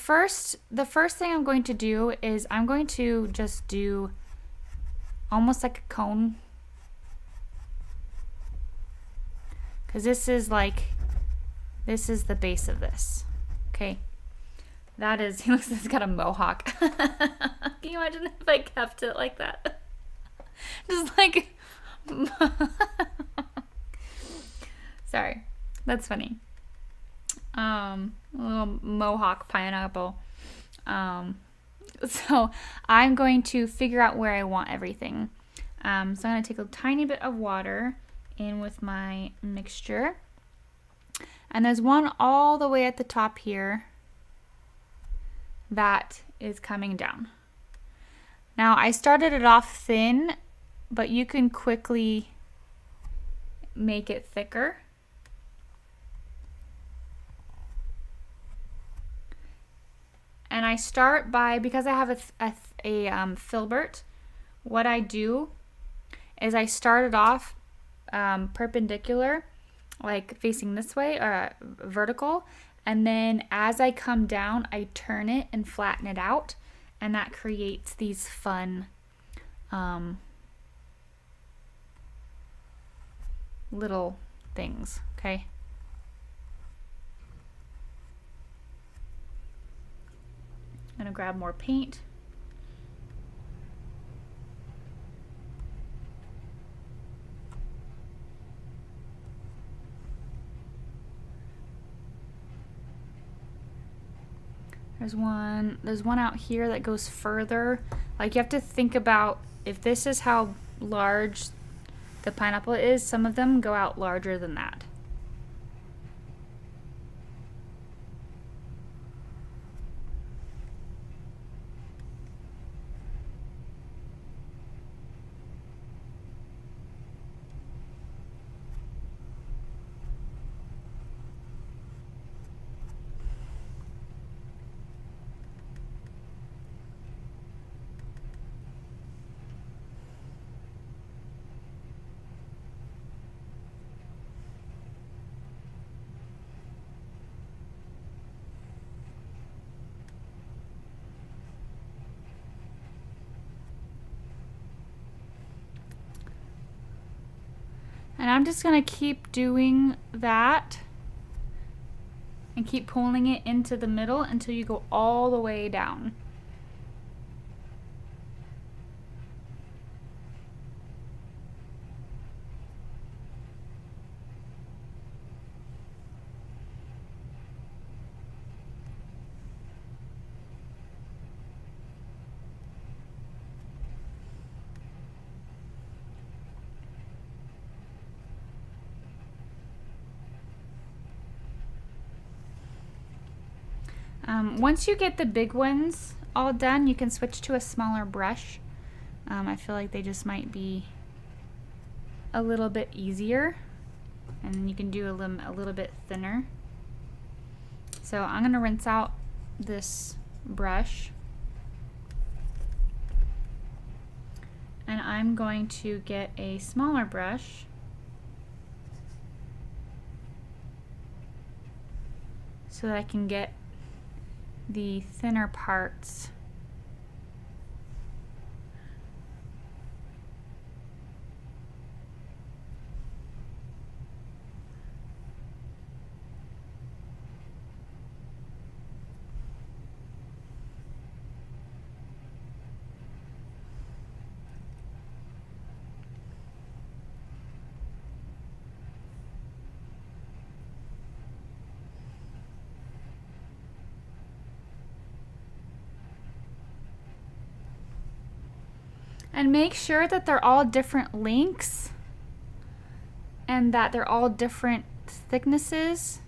the first thing I'm going to do is I'm going to just do almost like a cone, because this is the base of this. Okay, that is, he looks like he's got a mohawk. Can you imagine if I kept it like that? Just like, sorry, that's funny. A little mohawk pineapple. So I'm going to figure out where I want everything. So I'm going to take a tiny bit of water in with my mixture. And there's one all the way at the top here that is coming down. Now I started it off thin, but you can quickly make it thicker. And I start by, because I have a filbert, what I do is I start it off perpendicular, like facing this way, or vertical. And then as I come down, I turn it and flatten it out. And that creates these fun little things, okay? I'm gonna grab more paint. There's one out here that goes further. Like, you have to think about, if this is how large the pineapple is, some of them go out larger than that. And I'm just gonna keep doing that and keep pulling it into the middle until you go all the way down. Once you get the big ones all done, you can switch to a smaller brush. I feel like they just might be a little bit easier, and you can do a little bit thinner. So I'm gonna rinse out this brush, and I'm going to get a smaller brush so that I can get the thinner parts. And make sure that they're all different lengths and that they're all different thicknesses,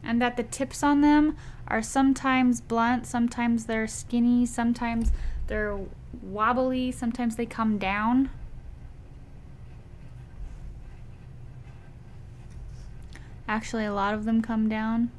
and that the tips on them are sometimes blunt, sometimes they're skinny, sometimes they're wobbly, sometimes they come down. Actually, a lot of them come down.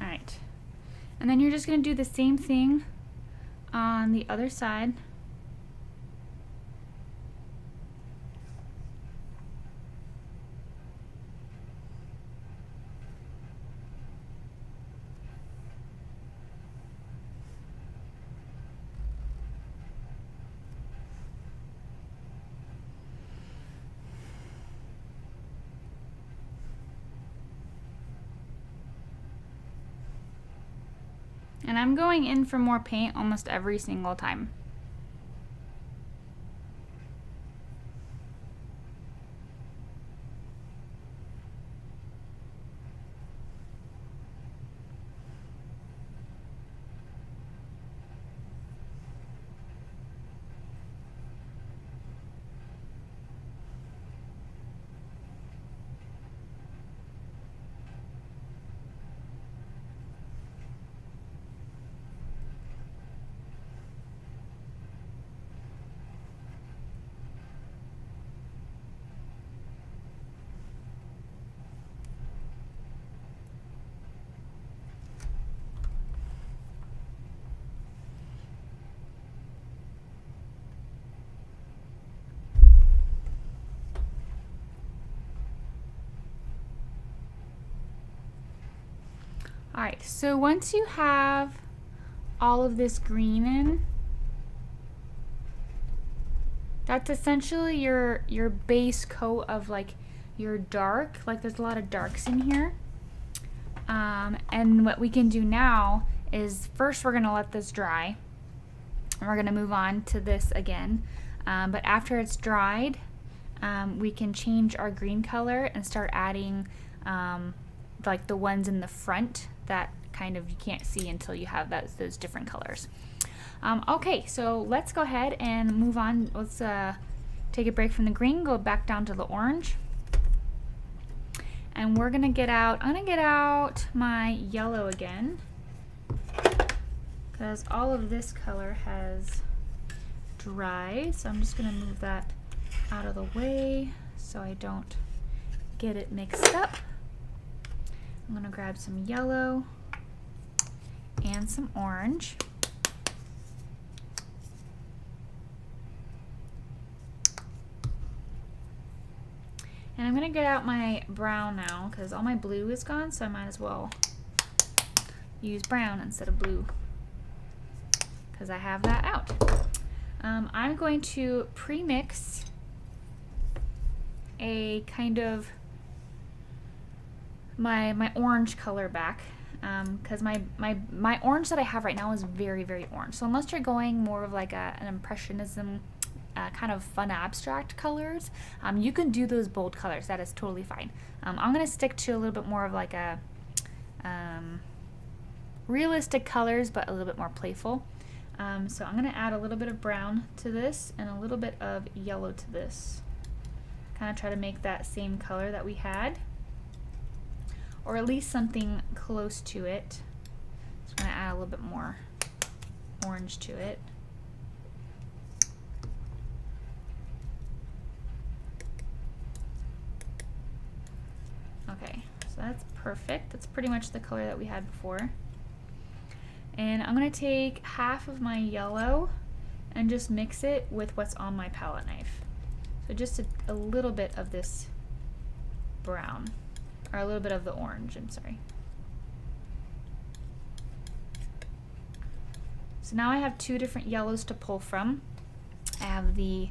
Alright, and then you're just going to do the same thing on the other side. And I'm going in for more paint almost every single time. Alright, so once you have all of this green in, that's essentially your base coat of like your dark. Like there's a lot of darks in here. And what we can do now is first we're gonna let this dry. And we're gonna move on to this again. But after it's dried, we can change our green color and start adding like the ones in the front that kind of you can't see until you have those different colors. Okay, so let's go ahead and move on. Let's take a break from the green, go back down to the orange. And we're gonna get out, I'm gonna get out my yellow again, because all of this color has dried. So I'm just gonna move that out of the way so I don't get it mixed up. I'm gonna grab some yellow and some orange. And I'm gonna get out my brown now because all my blue is gone, so I might as well use brown instead of blue because I have that out. I'm going to pre-mix a kind of my orange color back because my orange that I have right now is very, very orange. So unless you're going more of like an impressionism kind of fun abstract colors, you can do those bold colors. That is totally fine. I'm gonna stick to a little bit more of like a realistic colors, but a little bit more playful. So I'm gonna add a little bit of brown to this and a little bit of yellow to this. Kind of try to make that same color that we had, or at least something close to it. So I'm gonna add a little bit more orange to it. Okay, so that's perfect. That's pretty much the color that we had before. And I'm gonna take half of my yellow and just mix it with what's on my palette knife. So just a little bit of this brown, or a little bit of the orange, I'm sorry. So now I have two different yellows to pull from. I have the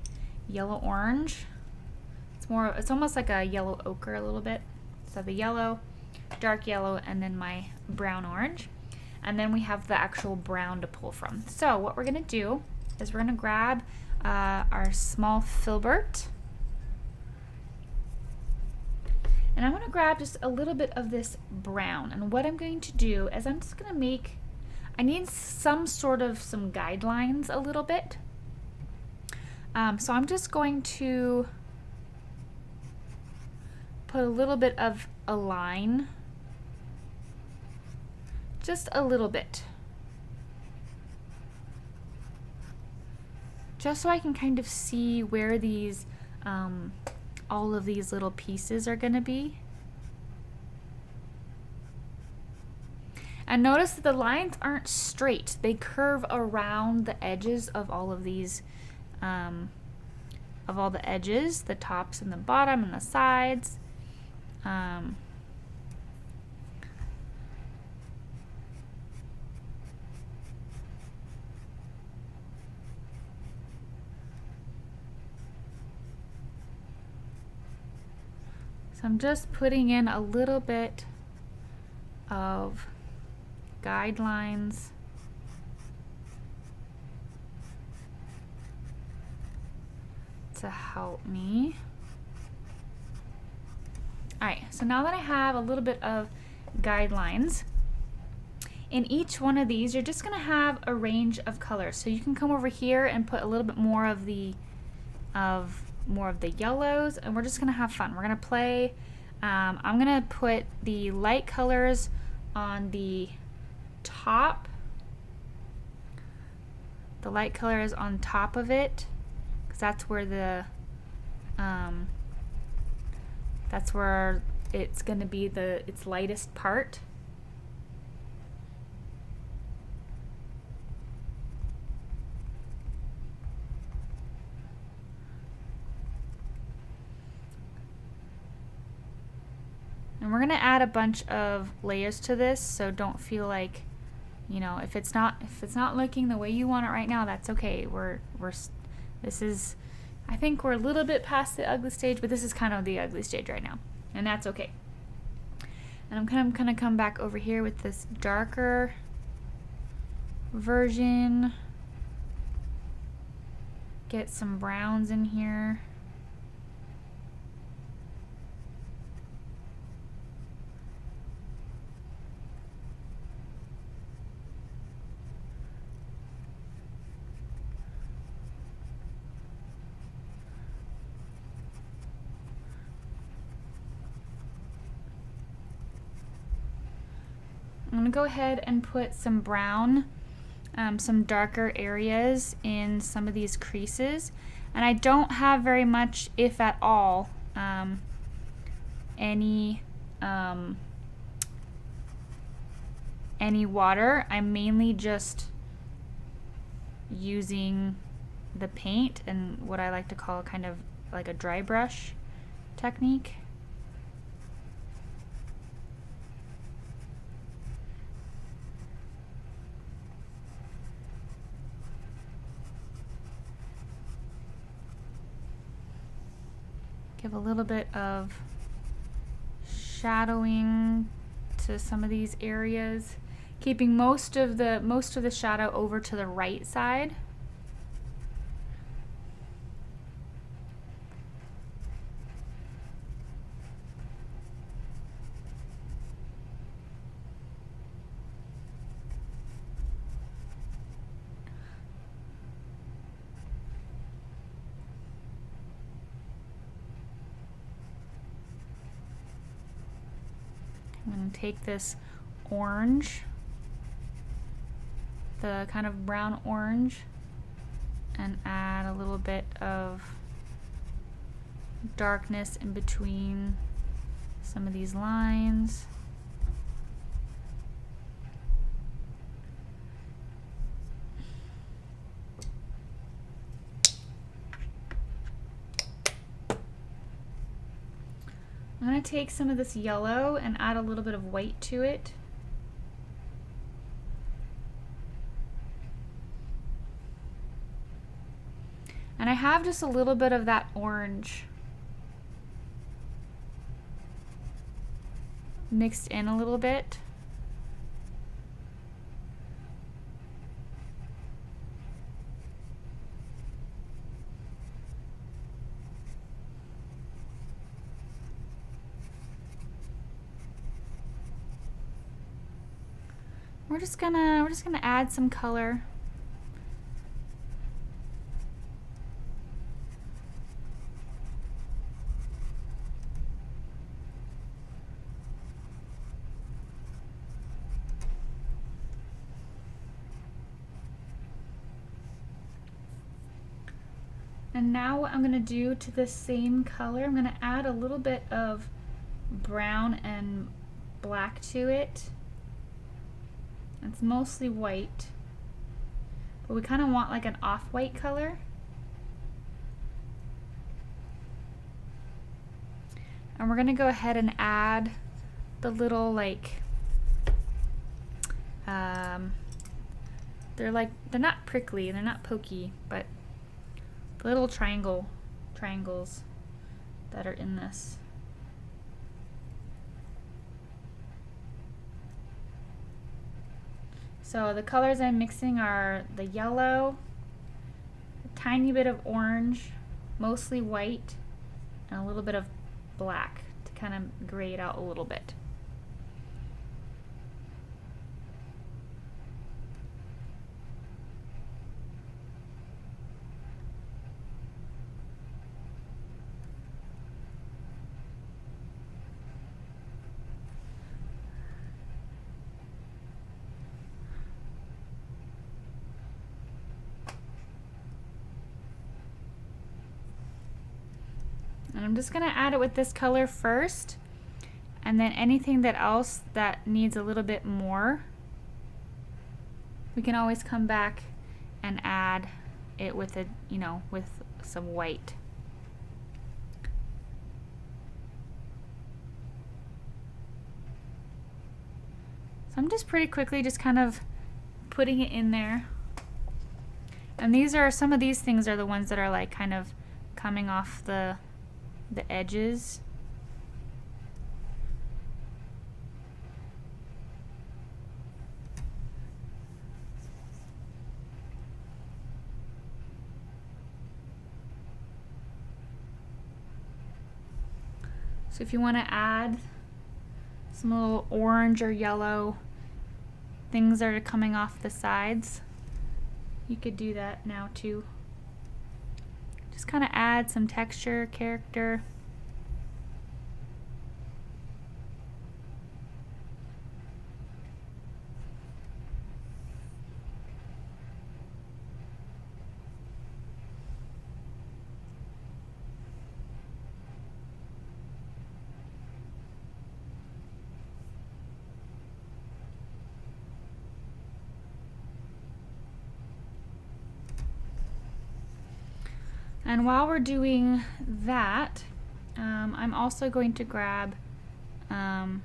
yellow orange. It's almost like a yellow ochre a little bit. So the yellow, dark yellow, and then my brown orange. And then we have the actual brown to pull from. So what we're gonna do is we're gonna grab our small filbert. And I'm gonna grab just a little bit of this brown. And what I'm going to do is I'm just gonna make, I need some guidelines a little bit. So I'm just going to put a little bit of a line, just a little bit, just so I can kind of see where these all of these little pieces are going to be. And notice that the lines aren't straight, they curve around the edges of all of these of all the edges, the tops and the bottom and the sides. So I'm just putting in a little bit of guidelines to help me. Alright, so now that I have a little bit of guidelines, in each one of these you're just going to have a range of colors. So you can come over here and put a little bit more of the yellows, and we're just going to have fun. We're going to play. I'm going to put the light colors on the top. The light color is on top of it, because that's where it's going to be its lightest part. And we're going to add a bunch of layers to this, so don't feel like, you know, if it's not looking the way you want it right now, that's okay. I think we're a little bit past the ugly stage, but this is kind of the ugly stage right now, and that's okay. And I'm gonna come back over here with this darker version. Get some browns in here. I'm going to go ahead and put some brown, some darker areas in some of these creases. And I don't have very much, if at all, any water. I'm mainly just using the paint and what I like to call kind of like a dry brush technique. Give a little bit of shadowing to some of these areas, keeping most of the shadow over to the right side. I'm going to take this orange, the kind of brown orange, and add a little bit of darkness in between some of these lines. I'm going to take some of this yellow and add a little bit of white to it. And I have just a little bit of that orange mixed in a little bit. We're just gonna add some color. And now what I'm gonna do to this same color, I'm gonna add a little bit of brown and black to it. It's mostly white, but we kind of want like an off-white color. And we're gonna go ahead and add the little like, they're not prickly, they're not pokey, but the little triangles that are in this. So the colors I'm mixing are the yellow, a tiny bit of orange, mostly white and a little bit of black to kind of gray it out a little bit. And I'm just going to add it with this color first, and then anything that else that needs a little bit more, we can always come back and add it with a, you know, with some white. So I'm just pretty quickly just kind of putting it in there. And these are, some of these things are the ones that are like kind of coming off the edges. So if you want to add some little orange or yellow things that are coming off the sides, you could do that now too. Just kind of add some texture, character. And while we're doing that, I'm also going to grab some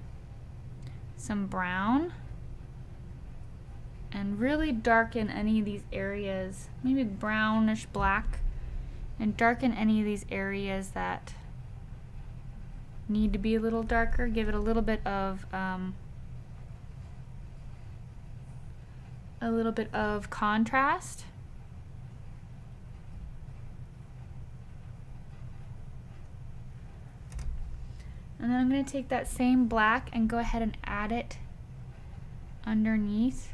brown and really darken any of these areas, maybe brownish black, and darken any of these areas that need to be a little darker. Give it a little bit of contrast. And then I'm going to take that same black and go ahead and add it underneath.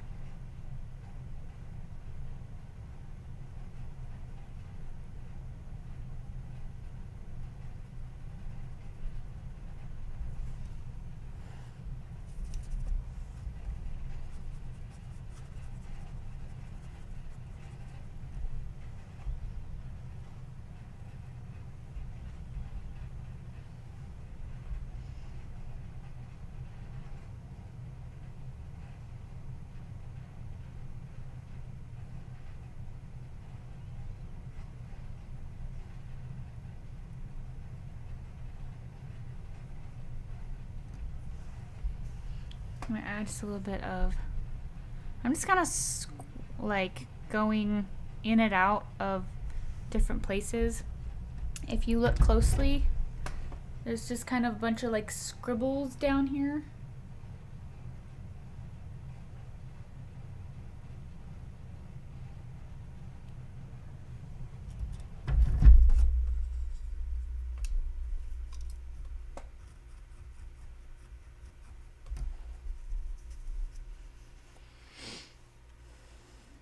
I'm going to add just a little bit of, I'm just kind of like going in and out of different places. If you look closely, there's just kind of a bunch of like scribbles down here.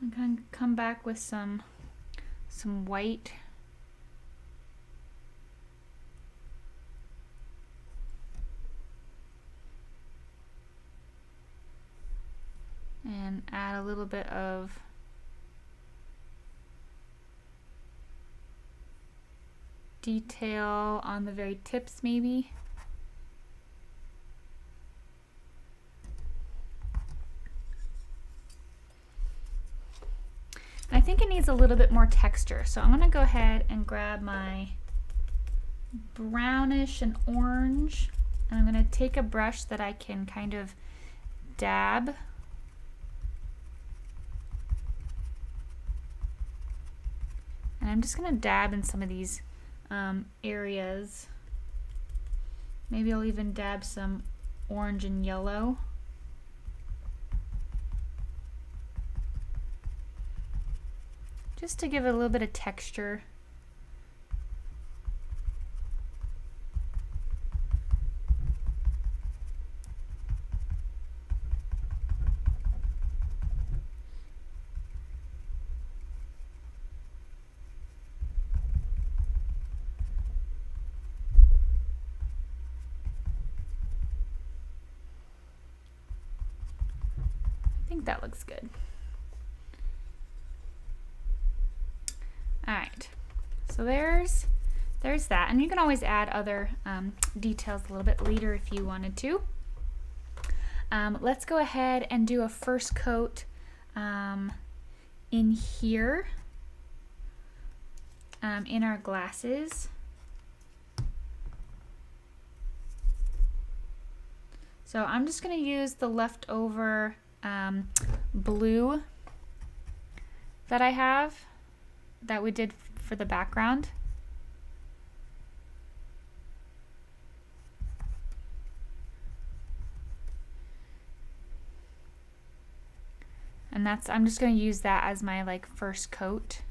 I'm going to come back with some white. And add a little bit of detail on the very tips maybe. I think it needs a little bit more texture, so I'm going to go ahead and grab my brownish and orange, and I'm going to take a brush that I can kind of dab. And I'm just going to dab in some of these areas. Maybe I'll even dab some orange and yellow. Just to give it a little bit of texture. think that looks good. All right, so there's that, and you can always add other details a little bit later if you wanted to. Let's go ahead and do a first coat in here in our glasses. So I'm just going to use the leftover blue that I have that we did for the background. And I'm just going to use that as my like first coat.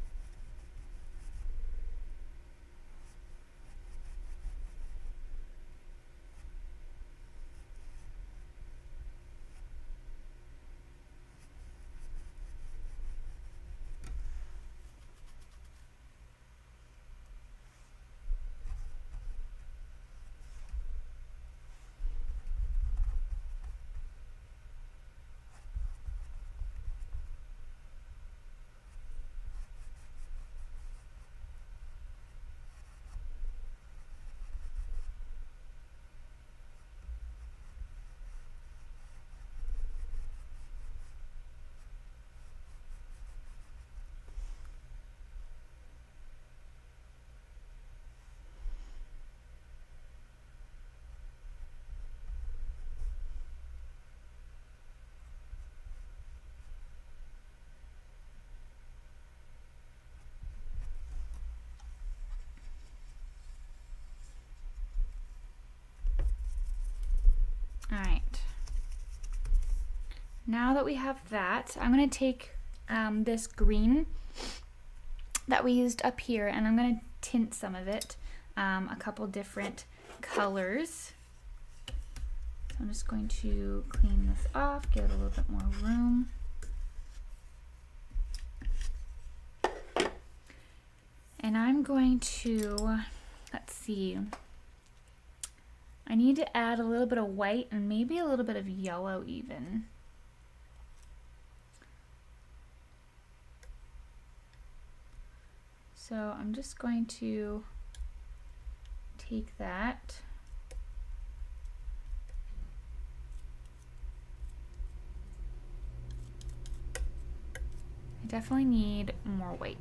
All right, now that we have that, I'm going to take this green that we used up here, and I'm going to tint some of it a couple different colors. So I'm just going to clean this off, give it a little bit more room. And I'm going to, let's see, I need to add a little bit of white and maybe a little bit of yellow even. So I'm just going to take that. I definitely need more white.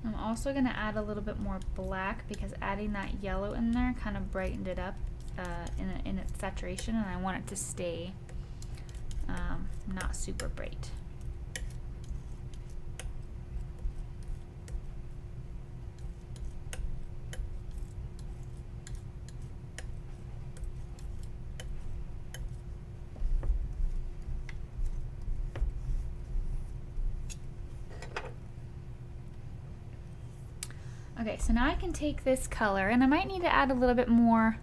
I'm also going to add a little bit more black because adding that yellow in there kind of brightened it up in its saturation, and I want it to stay not super bright. Okay, so now I can take this color, and I might need to add a little bit more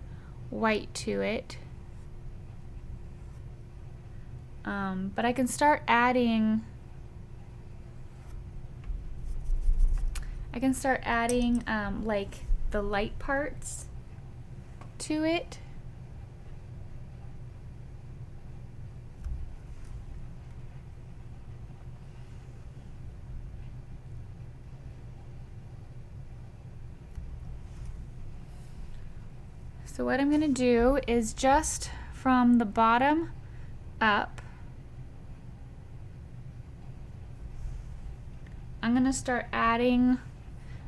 white to it. But I can start adding like the light parts to it. So what I'm going to do is just from the bottom up, I'm going to start adding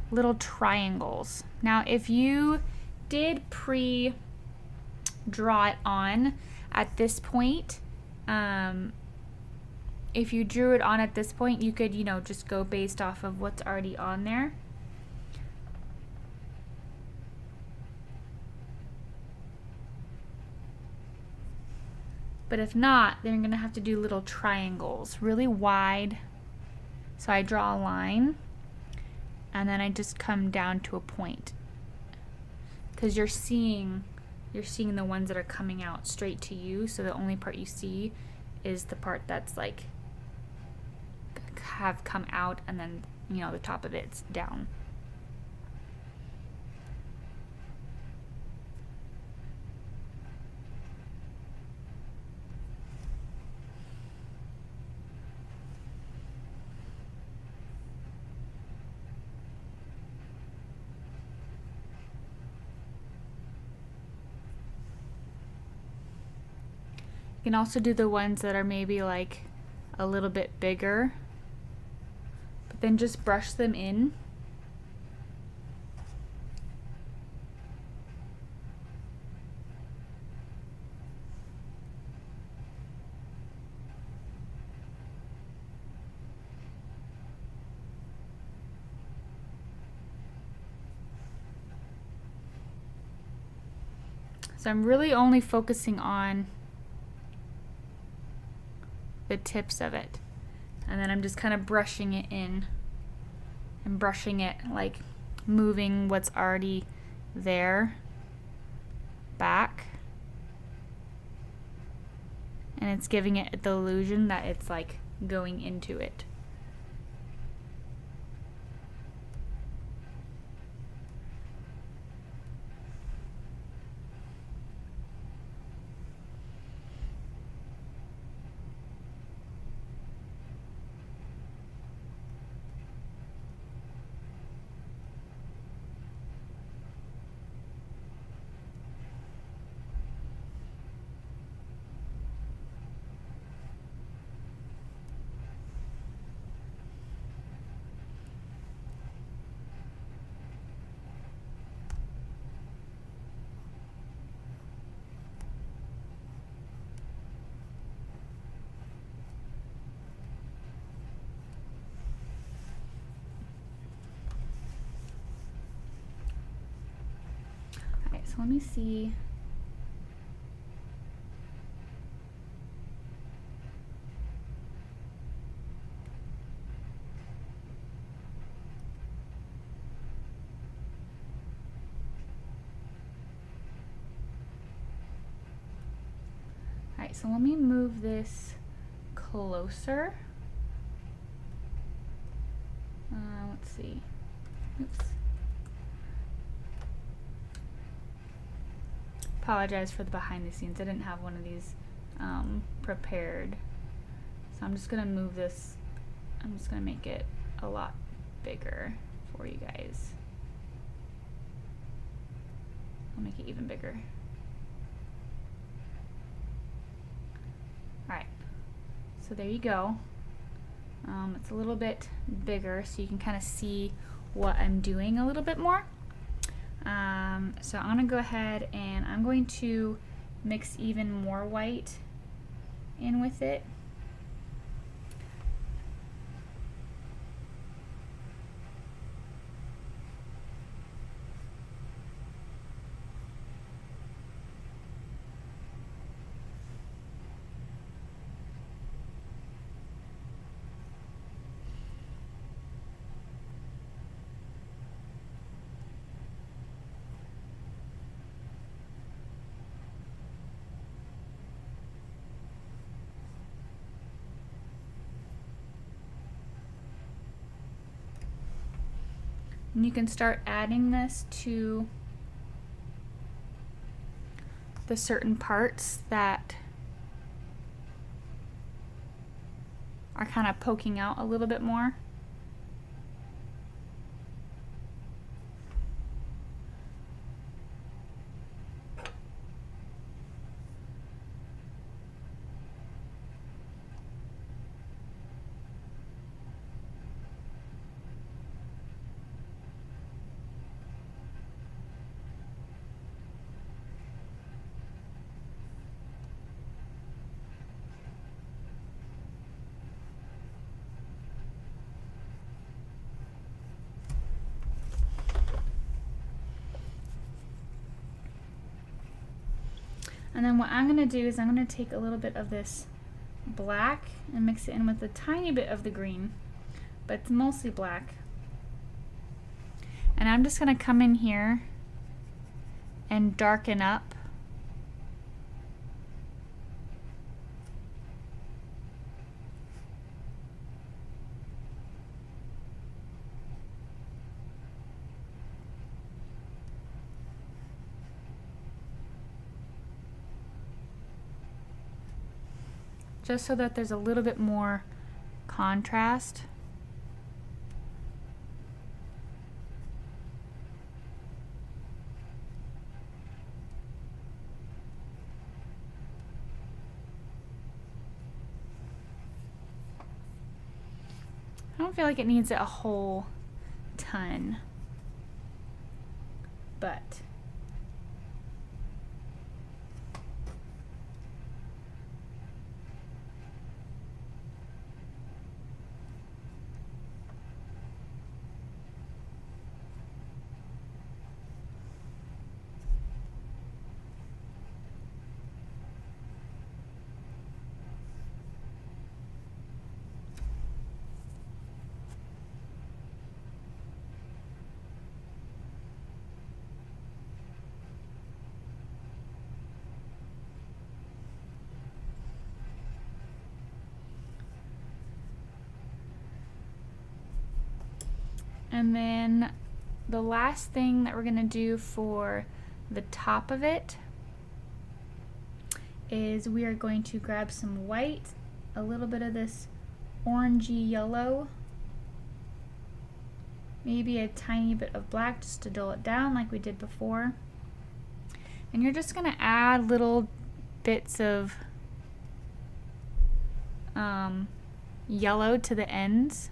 little triangles. Now if you did pre-draw it on at this point, if you drew it on at this point, you could, just go based off of what's already on there. But if not, then you're going to have to do little triangles, really wide. So I draw a line, and then I just come down to a point. Because you're seeing the ones that are coming out straight to you, so the only part you see is the part that's like have come out, and then, you know, the top of it's down. You can also do the ones that are maybe like a little bit bigger, but then just brush them in. So I'm really only focusing on the tips of it, and then I'm just kind of brushing it in and brushing it, like moving what's already there back, and it's giving it the illusion that it's like going into it. So let me see. All right, so let me move this closer. Let's see. Oops. Apologize for the behind the scenes. I didn't have one of these prepared. So I'm just gonna move this. I'm just gonna make it a lot bigger for you guys. I'll make it even bigger. Alright, so there you go. It's a little bit bigger so you can kind of see what I'm doing a little bit more. So I'm going to go ahead and I'm going to mix even more white in with it. And you can start adding this to the certain parts that are kind of poking out a little bit more. And then what I'm going to do is I'm going to take a little bit of this black and mix it in with a tiny bit of the green, but it's mostly black. And I'm just going to come in here and darken up just so that there's a little bit more contrast. I don't feel like it needs a whole ton, but and then the last thing that we're going to do for the top of it is we are going to grab some white, a little bit of this orangey yellow, maybe a tiny bit of black just to dull it down like we did before. And you're just going to add little bits of yellow to the ends.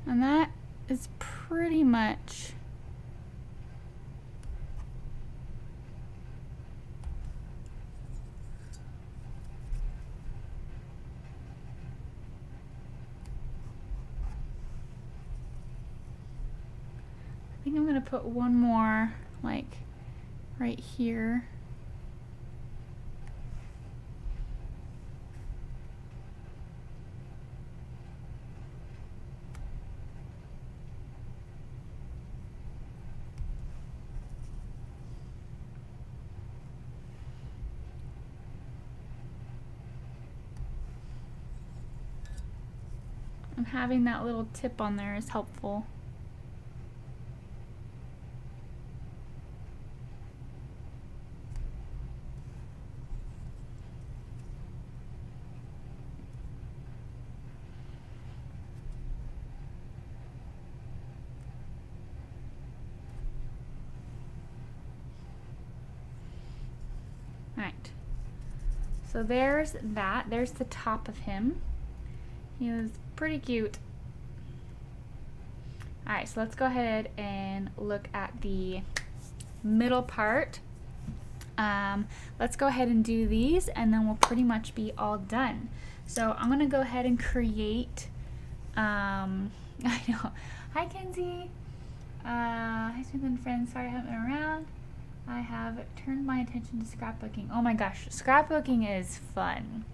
And that is pretty much I think I'm gonna put one more like right here. And having that little tip on there is helpful. Alright, so there's that. There's the top of him. He was pretty cute. Alright, so let's go ahead and look at the middle part. Let's go ahead and do these and then we'll pretty much be all done. So I'm going to go ahead and create, I know, hi Kenzie, hi Smith and friends, sorry I haven't been around. I have turned my attention to scrapbooking. Oh my gosh, scrapbooking is fun.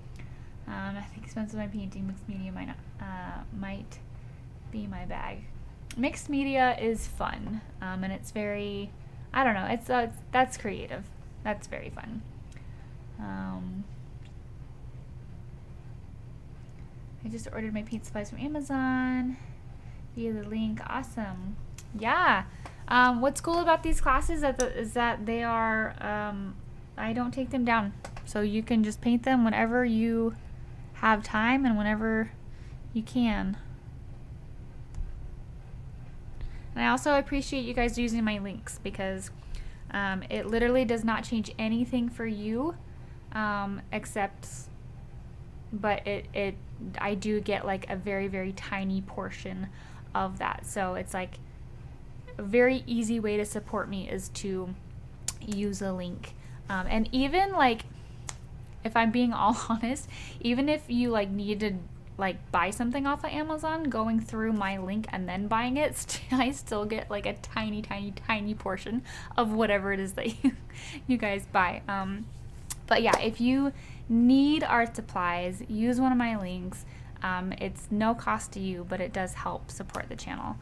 I think expensive my painting, mixed media might be my bag. Mixed media is fun, and it's very, I don't know, it's that's creative. That's very fun. I just ordered my paint supplies from Amazon via the link. Awesome. Yeah. What's cool about these classes is that they are, I don't take them down. So you can just paint them whenever you have time and whenever you can. And I also appreciate you guys using my links because It literally does not change anything for you, except, but I do get like a very, very tiny portion of that. So it's like a very easy way to support me is to use a link. And even like, if I'm being all honest, even if you like need to like buy something off of Amazon, going through my link and then buying it, I still get like a tiny, tiny, tiny portion of whatever it is that you guys buy. But yeah, if you need art supplies, use one of my links. It's no cost to you, but it does help support the channel.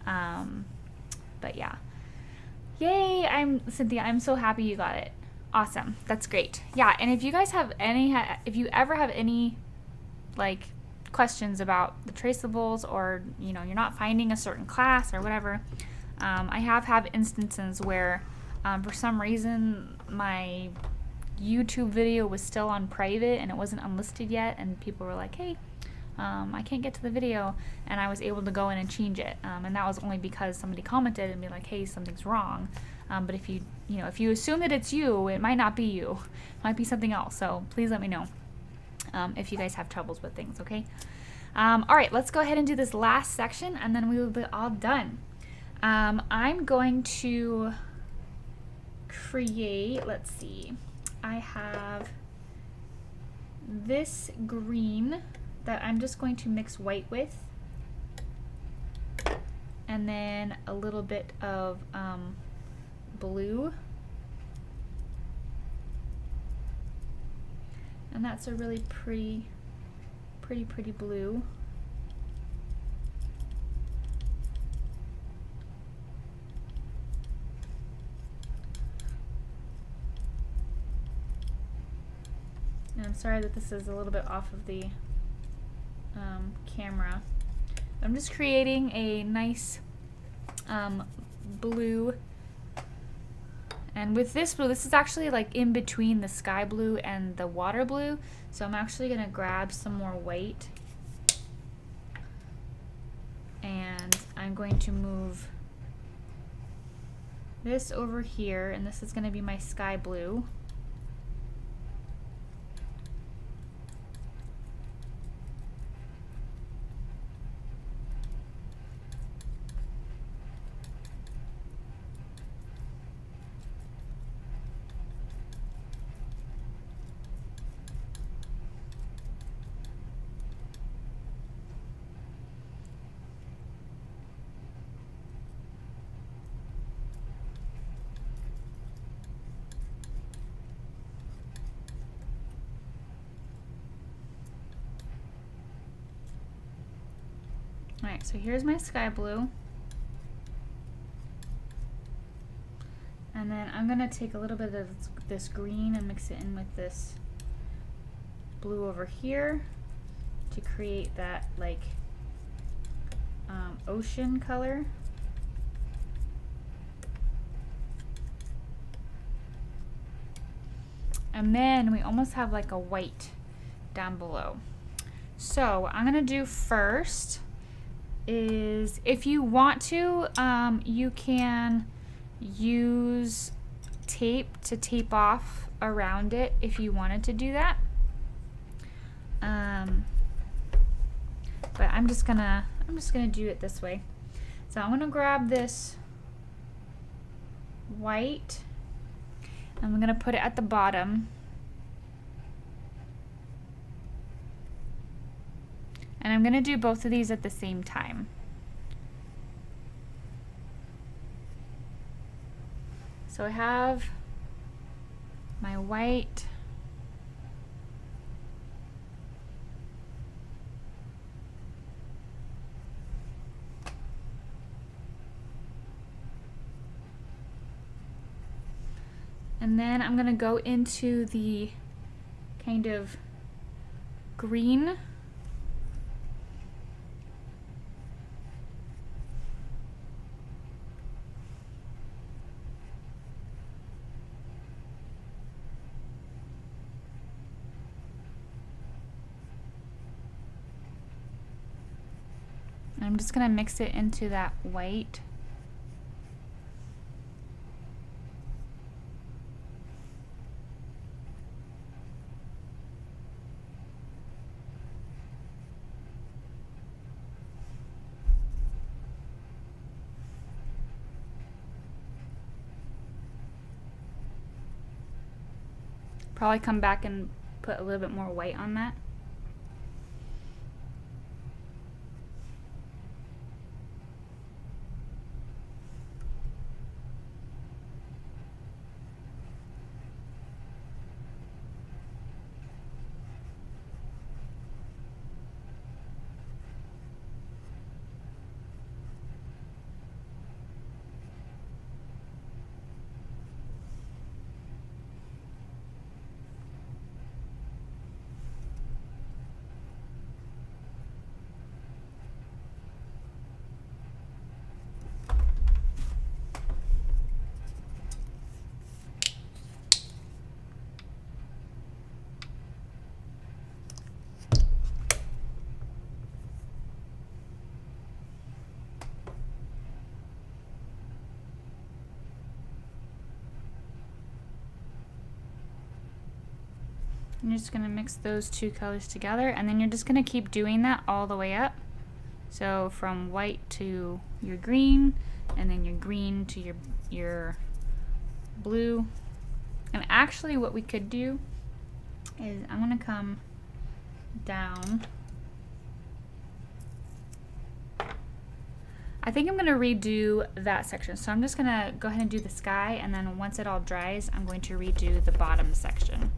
But yeah, yay! Cynthia, I'm so happy you got it. Awesome, that's great. Yeah, and if you guys have if you ever have any like questions about the traceables, or you know, you're not finding a certain class or whatever, I have instances where for some reason my YouTube video was still on private and it wasn't unlisted yet, and people were like, hey, I can't get to the video, and I was able to go in and change it, and that was only because somebody commented and be like, hey, something's wrong. But if you assume that it's you, it might not be you, it might be something else. So please let me know if you guys have troubles with things, okay? All right, let's go ahead and do this last section, and then we will be all done. I'm going to create, let's see, I have this green that I'm just going to mix white with, and then a little bit of blue, and that's a really pretty blue. And I'm sorry that this is a little bit off of the camera. I'm just creating a nice blue, and with this blue, this is actually like in between the sky blue and the water blue, so I'm actually gonna grab some more white, and I'm going to move this over here, and this is gonna be my sky blue. Alright, so here's my sky blue. And then I'm going to take a little bit of this green and mix it in with this blue over here to create that like ocean color. And then we almost have like a white down below. So what I'm going to do first is, if you want to, you can use tape to tape off around it if you wanted to do that. But I'm just gonna do it this way. So I'm gonna grab this white, and I'm gonna put it at the bottom. And I'm going to do both of these at the same time. So I have my white, and then I'm going to go into the kind of green. I'm just going to mix it into that white. Probably come back and put a little bit more white on that. You're just gonna mix those two colors together, and then you're just gonna keep doing that all the way up. So from white to your green, and then your green to your blue. And actually what we could do is I'm gonna come down. I think I'm gonna redo that section. So I'm just gonna go ahead and do the sky, and then once it all dries, I'm going to redo the bottom section.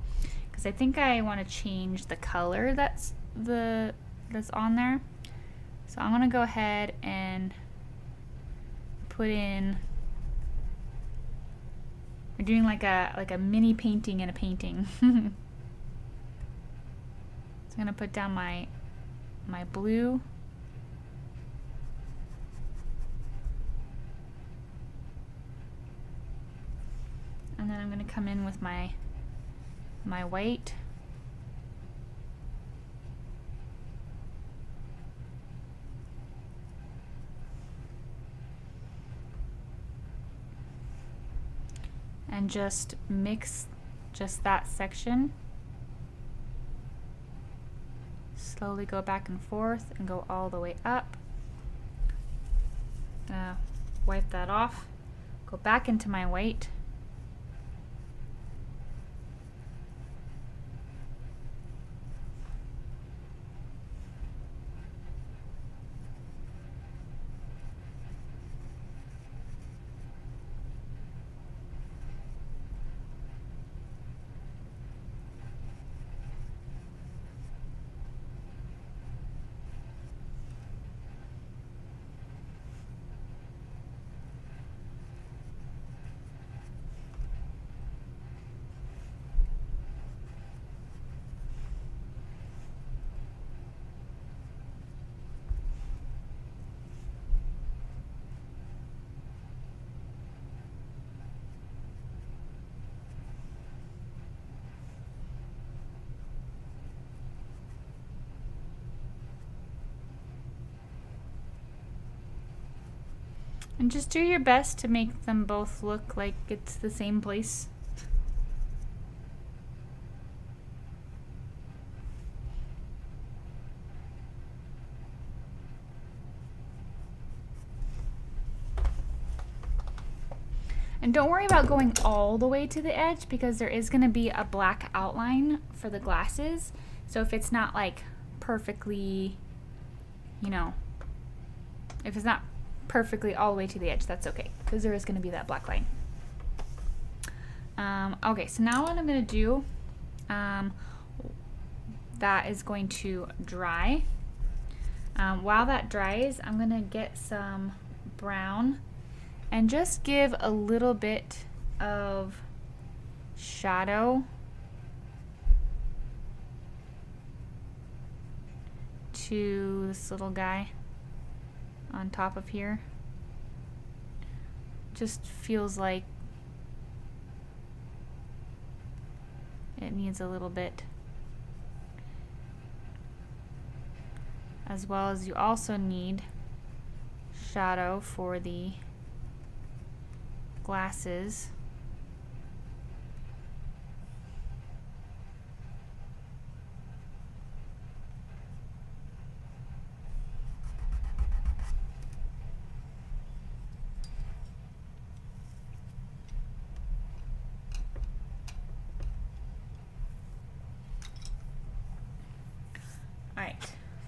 Because I think I want to change the color that's on there. So I'm gonna go ahead and put in. We're doing like a mini painting in a painting. So I'm gonna put down my blue. And then I'm gonna come in with my white. And just mix just that section. Slowly go back and forth and go all the way up. Wipe that off. Go back into my white. And just do your best to make them both look like it's the same place. And don't worry about going all the way to the edge, because there is going to be a black outline for the glasses. So if it's not like perfectly, you know, if it's not perfectly all the way to the edge, that's okay, because there is going to be that black line. Okay, so now what I'm going to do, that is going to dry. While that dries, I'm going to get some brown and just give a little bit of shadow to this little guy on top of here. Just feels like it needs a little bit. As well as you also need shadow for the glasses.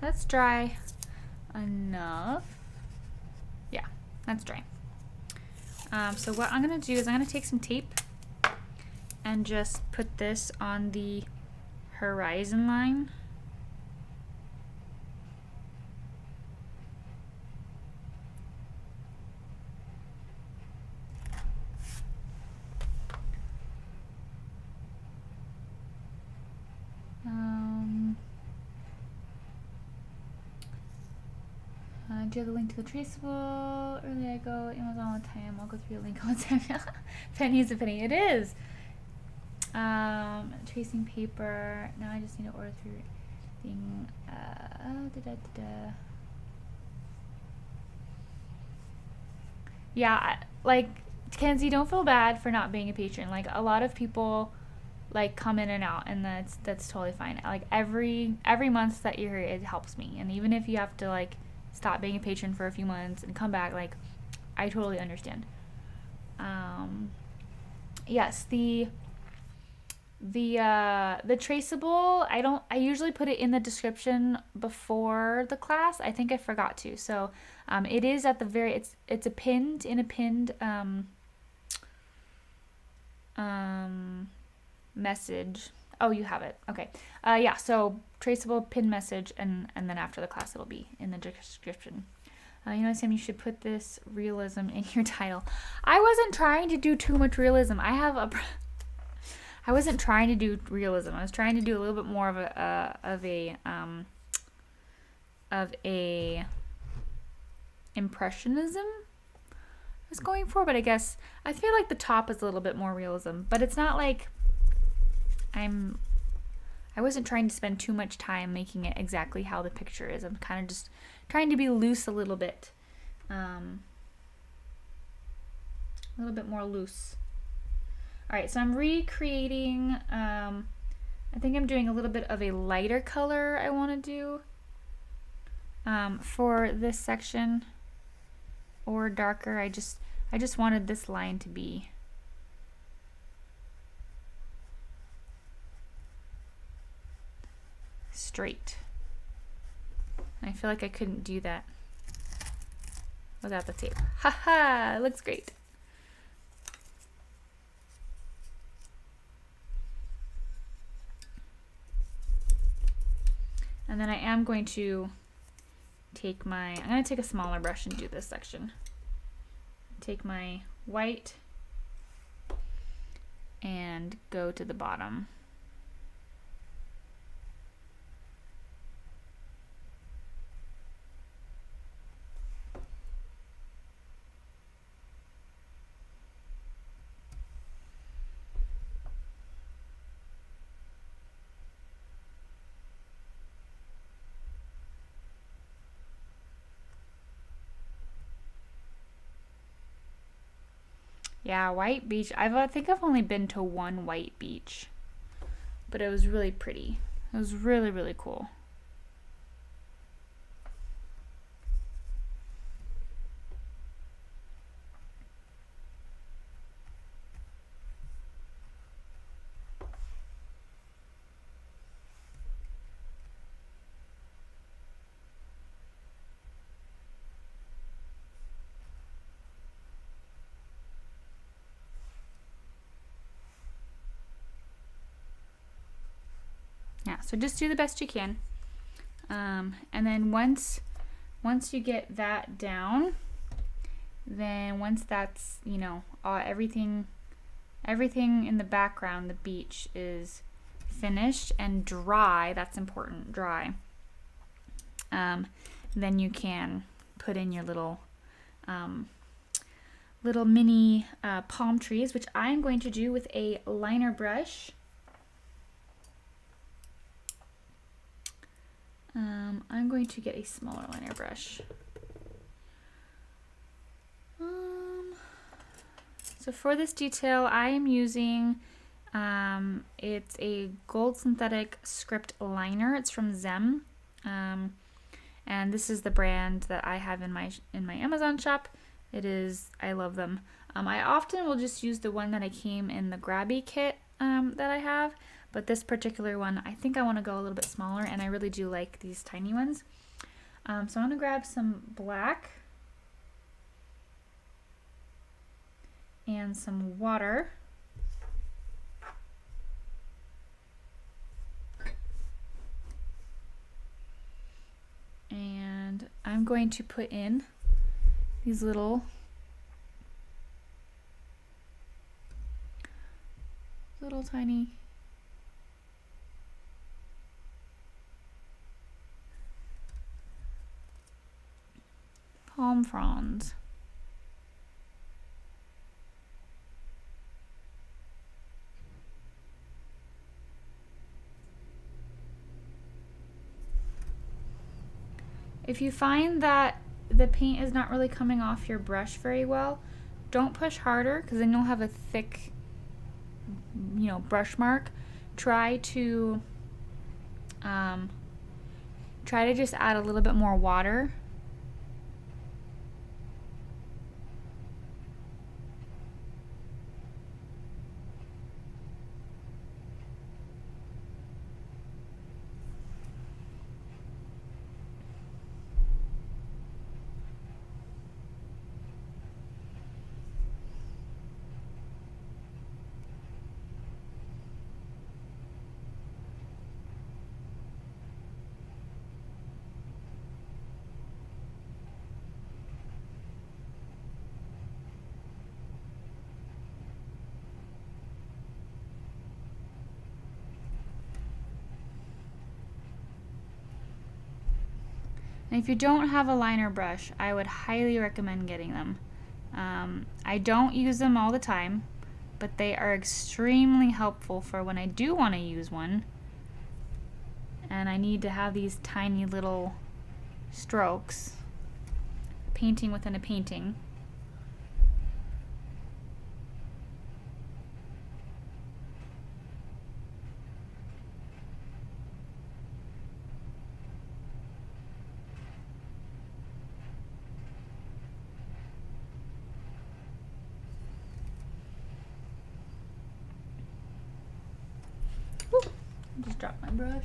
That's dry enough. Yeah, that's dry. So what I'm gonna do is I'm gonna take some tape and just put this on the horizon line. Do you have the link to the traceable? Early I go, Amazon all the time. I'll go through your link all the time. Penny's a penny. It is. Tracing paper. Now I just need to order through thing. Yeah, like, Kenzie, don't feel bad for not being a patron. Like, a lot of people like come in and out, and that's totally fine. Like, every month that you're here, it helps me. And even if you have to like stop being a patron for a few months and come back, like, I totally understand. Yes, the traceable, I usually put it in the description before the class. I think I forgot to. So it is at the very, it's a pinned message. Oh, you have it. Okay. Yeah, so traceable pin message, and then after the class it'll be in the description. You know, Sam, you should put this realism in your title. I wasn't trying to do too much realism. I wasn't trying to do realism. I was trying to do a little bit more of a impressionism I was going for, but I guess I feel like the top is a little bit more realism, but it's not like I wasn't trying to spend too much time making it exactly how the picture is. I'm kind of just trying to be loose a little bit. A little bit more loose. Alright, so I'm recreating, I think I'm doing a little bit of a lighter color I want to do for this section, or darker. I just wanted this line to be straight. I feel like I couldn't do that without the tape. Haha, it looks great. And then I am going to take I'm going to take a smaller brush and do this section. Take my white and go to the bottom. Yeah, white beach. I think I've only been to one white beach, but it was really pretty. It was really, really cool. Yeah, so just do the best you can. And then once you get that down, then once that's, you know, everything in the background, the beach, is finished and dry, that's important, dry, then you can put in your little mini palm trees, which I'm going to do with a liner brush. I'm going to get a smaller liner brush. So for this detail, I am using, it's a gold synthetic script liner. It's from Zem, and this is the brand that I have in my Amazon shop. I love them. I often will just use the one that I came in the grabby kit that I have, But this particular one, I think I want to go a little bit smaller, and I really do like these tiny ones. So I'm going to grab some black and some water. And I'm going to put in these little tiny palm fronds. If you find that the paint is not really coming off your brush very well, don't push harder, because then you'll have a thick, brush mark. Try to just add a little bit more water. And if you don't have a liner brush, I would highly recommend getting them. I don't use them all the time, but they are extremely helpful for when I do want to use one and I need to have these tiny little strokes, painting within a painting. Just dropped my brush.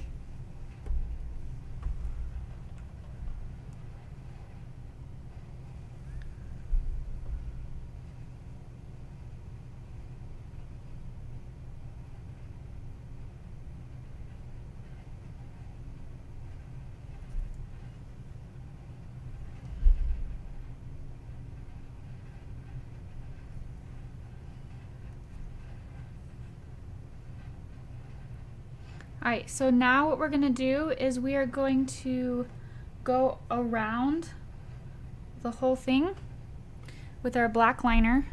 Alright, so now what we're going to do is we are going to go around the whole thing with our black liner.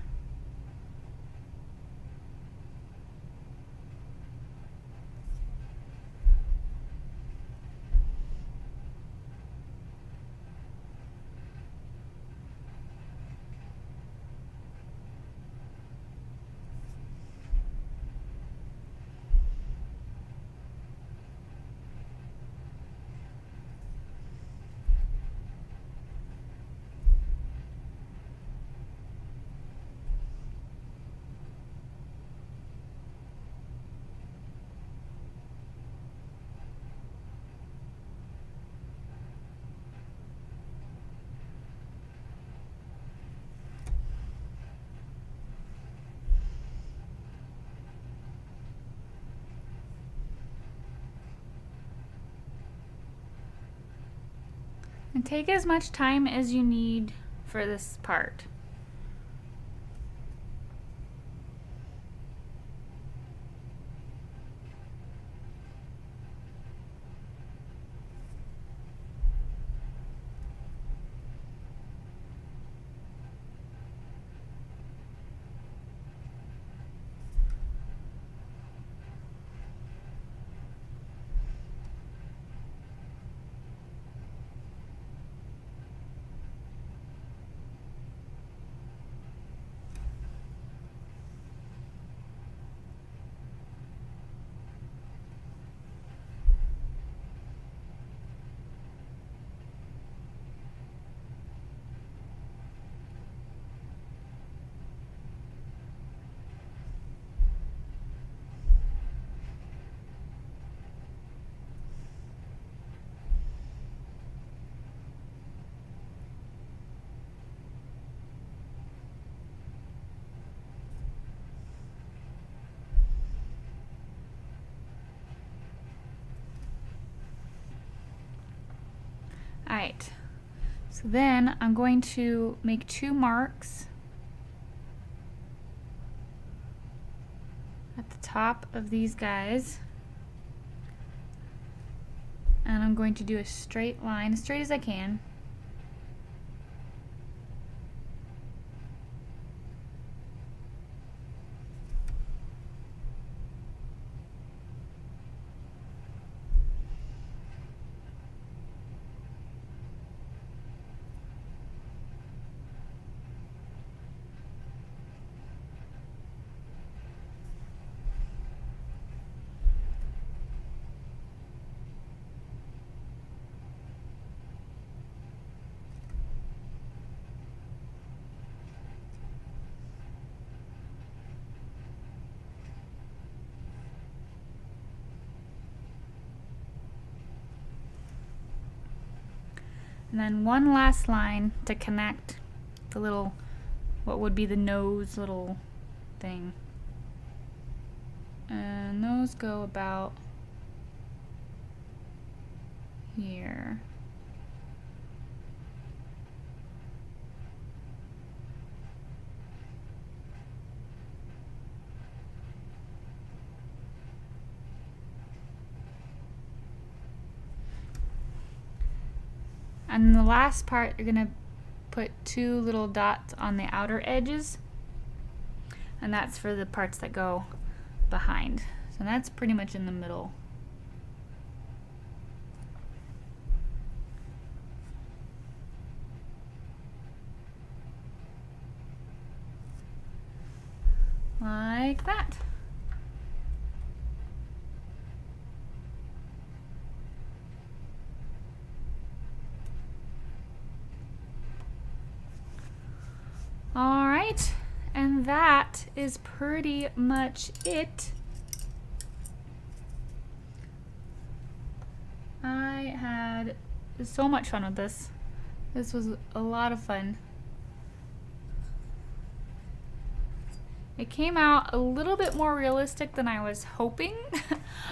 And take as much time as you need for this part. right, so then I'm going to make 2 marks at the top of these guys, and I'm going to do a straight line, as straight as I can. And then one last line to connect the little, what would be the nose little thing. And those go about here. And the last part, you're gonna put 2 little dots on the outer edges, and that's for the parts that go behind. So that's pretty much in the middle. Like that. All right, and that is pretty much it. I had so much fun with this. This was a lot of fun. It came out a little bit more realistic than I was hoping,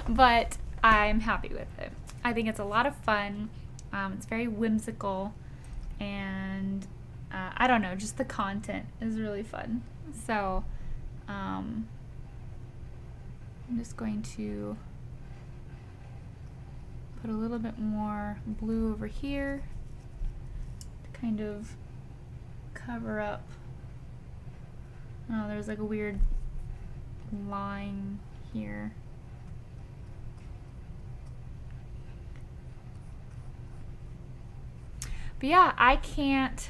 but I'm happy with it. I think it's a lot of fun. It's very whimsical, and I don't know, just the content is really fun. So I'm just going to put a little bit more blue over here to kind of cover up. Oh, there's like a weird line here. But yeah, I can't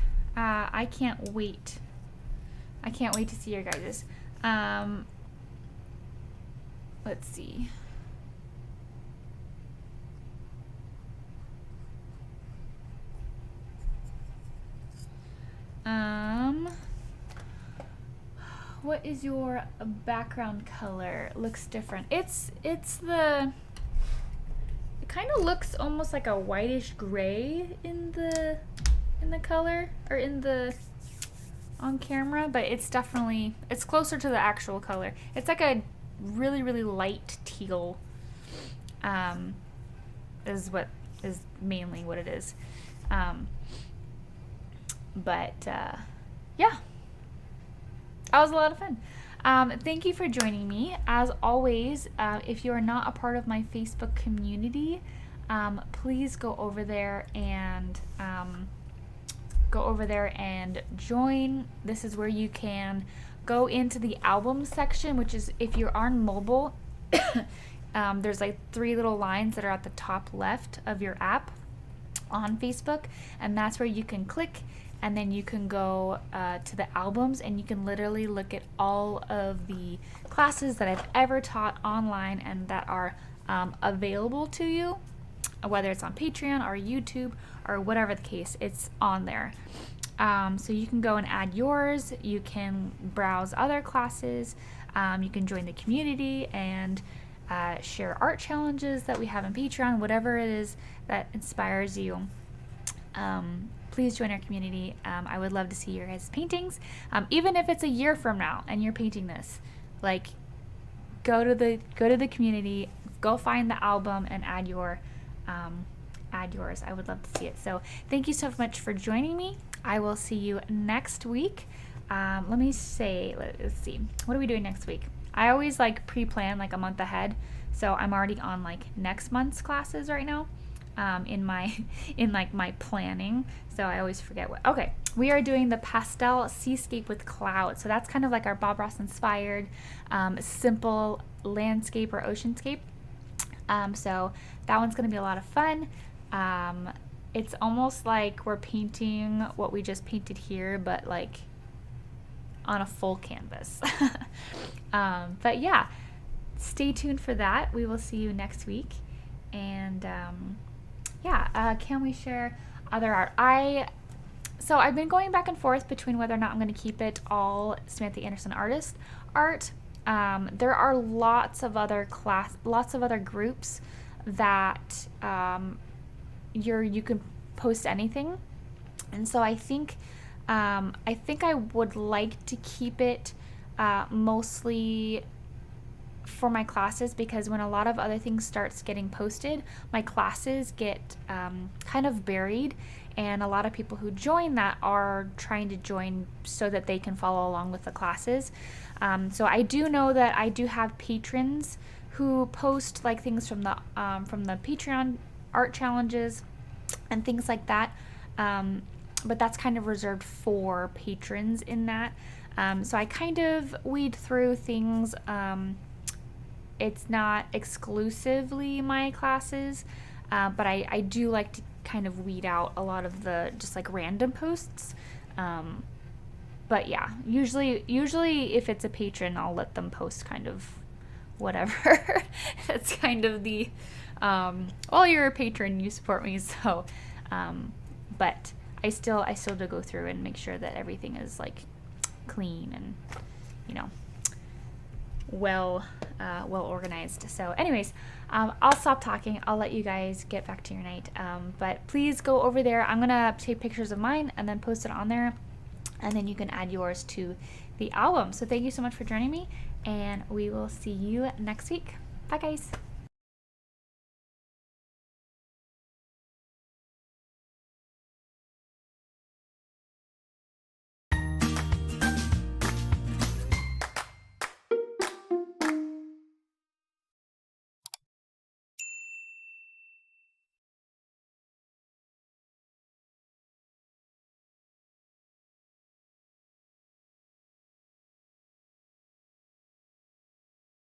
wait. I can't wait to see your guys's. Let's see. What is your background color? It looks different. It's the, it kind of looks almost like a whitish gray in the color, or in the on camera, but it's definitely, it's closer to the actual color. It's like a really, really light teal, is mainly what it is. Yeah, that was a lot of fun. Thank you for joining me. As always, if you are not a part of my Facebook community, please go over there and join. This is where you can go into the album section, which is, if you're on mobile, there's like 3 little lines that are at the top left of your app on Facebook, and that's where you can click, and then you can go to the albums, and you can literally look at all of the classes that I've ever taught online and that are available to you, whether it's on Patreon or YouTube or whatever the case, it's on there. So you can go and add yours, you can browse other classes, you can join the community and share art challenges that we have on Patreon, whatever it is that inspires you. Please join our community. I would love to see your guys' paintings. Even if it's a year from now and you're painting this, like, go to the community, go find the album and add add yours. I would love to see it. So thank you so much for joining me. I will see you next week. Let's see. What are we doing next week? I always like pre-plan like a month ahead. So I'm already on like next month's classes right now. In my planning, so I always forget what. Okay, we are doing the pastel seascape with clouds, so that's kind of like our Bob Ross inspired simple landscape or oceanscape. So that one's gonna be a lot of fun. It's almost like we're painting what we just painted here, but like on a full canvas. But yeah, stay tuned for that. We will see you next week. And can we share other art? So I've been going back and forth between whether or not I'm going to keep it all Samantha Anderson Artist art. There are lots of other groups that you can post anything, and so I think I would like to keep it mostly for my classes, because when a lot of other things starts getting posted, my classes get kind of buried, and a lot of people who join that are trying to join so that they can follow along with the classes. So I do know that I do have patrons who post like things from the Patreon art challenges and things like that, but that's kind of reserved for patrons in that. So I kind of weed through things. It's not exclusively my classes, but I do like to kind of weed out a lot of the just like random posts. But yeah, usually if it's a patron, I'll let them post kind of whatever. That's kind of the, well, you're a patron, you support me, so, but I still do go through and make sure that everything is like clean and, you know, well organized. So anyways, I'll stop talking. I'll let you guys get back to your night. But please go over there. I'm gonna take pictures of mine and then post it on there, and then you can add yours to the album. So thank you so much for joining me, and we will see you next week. Bye guys.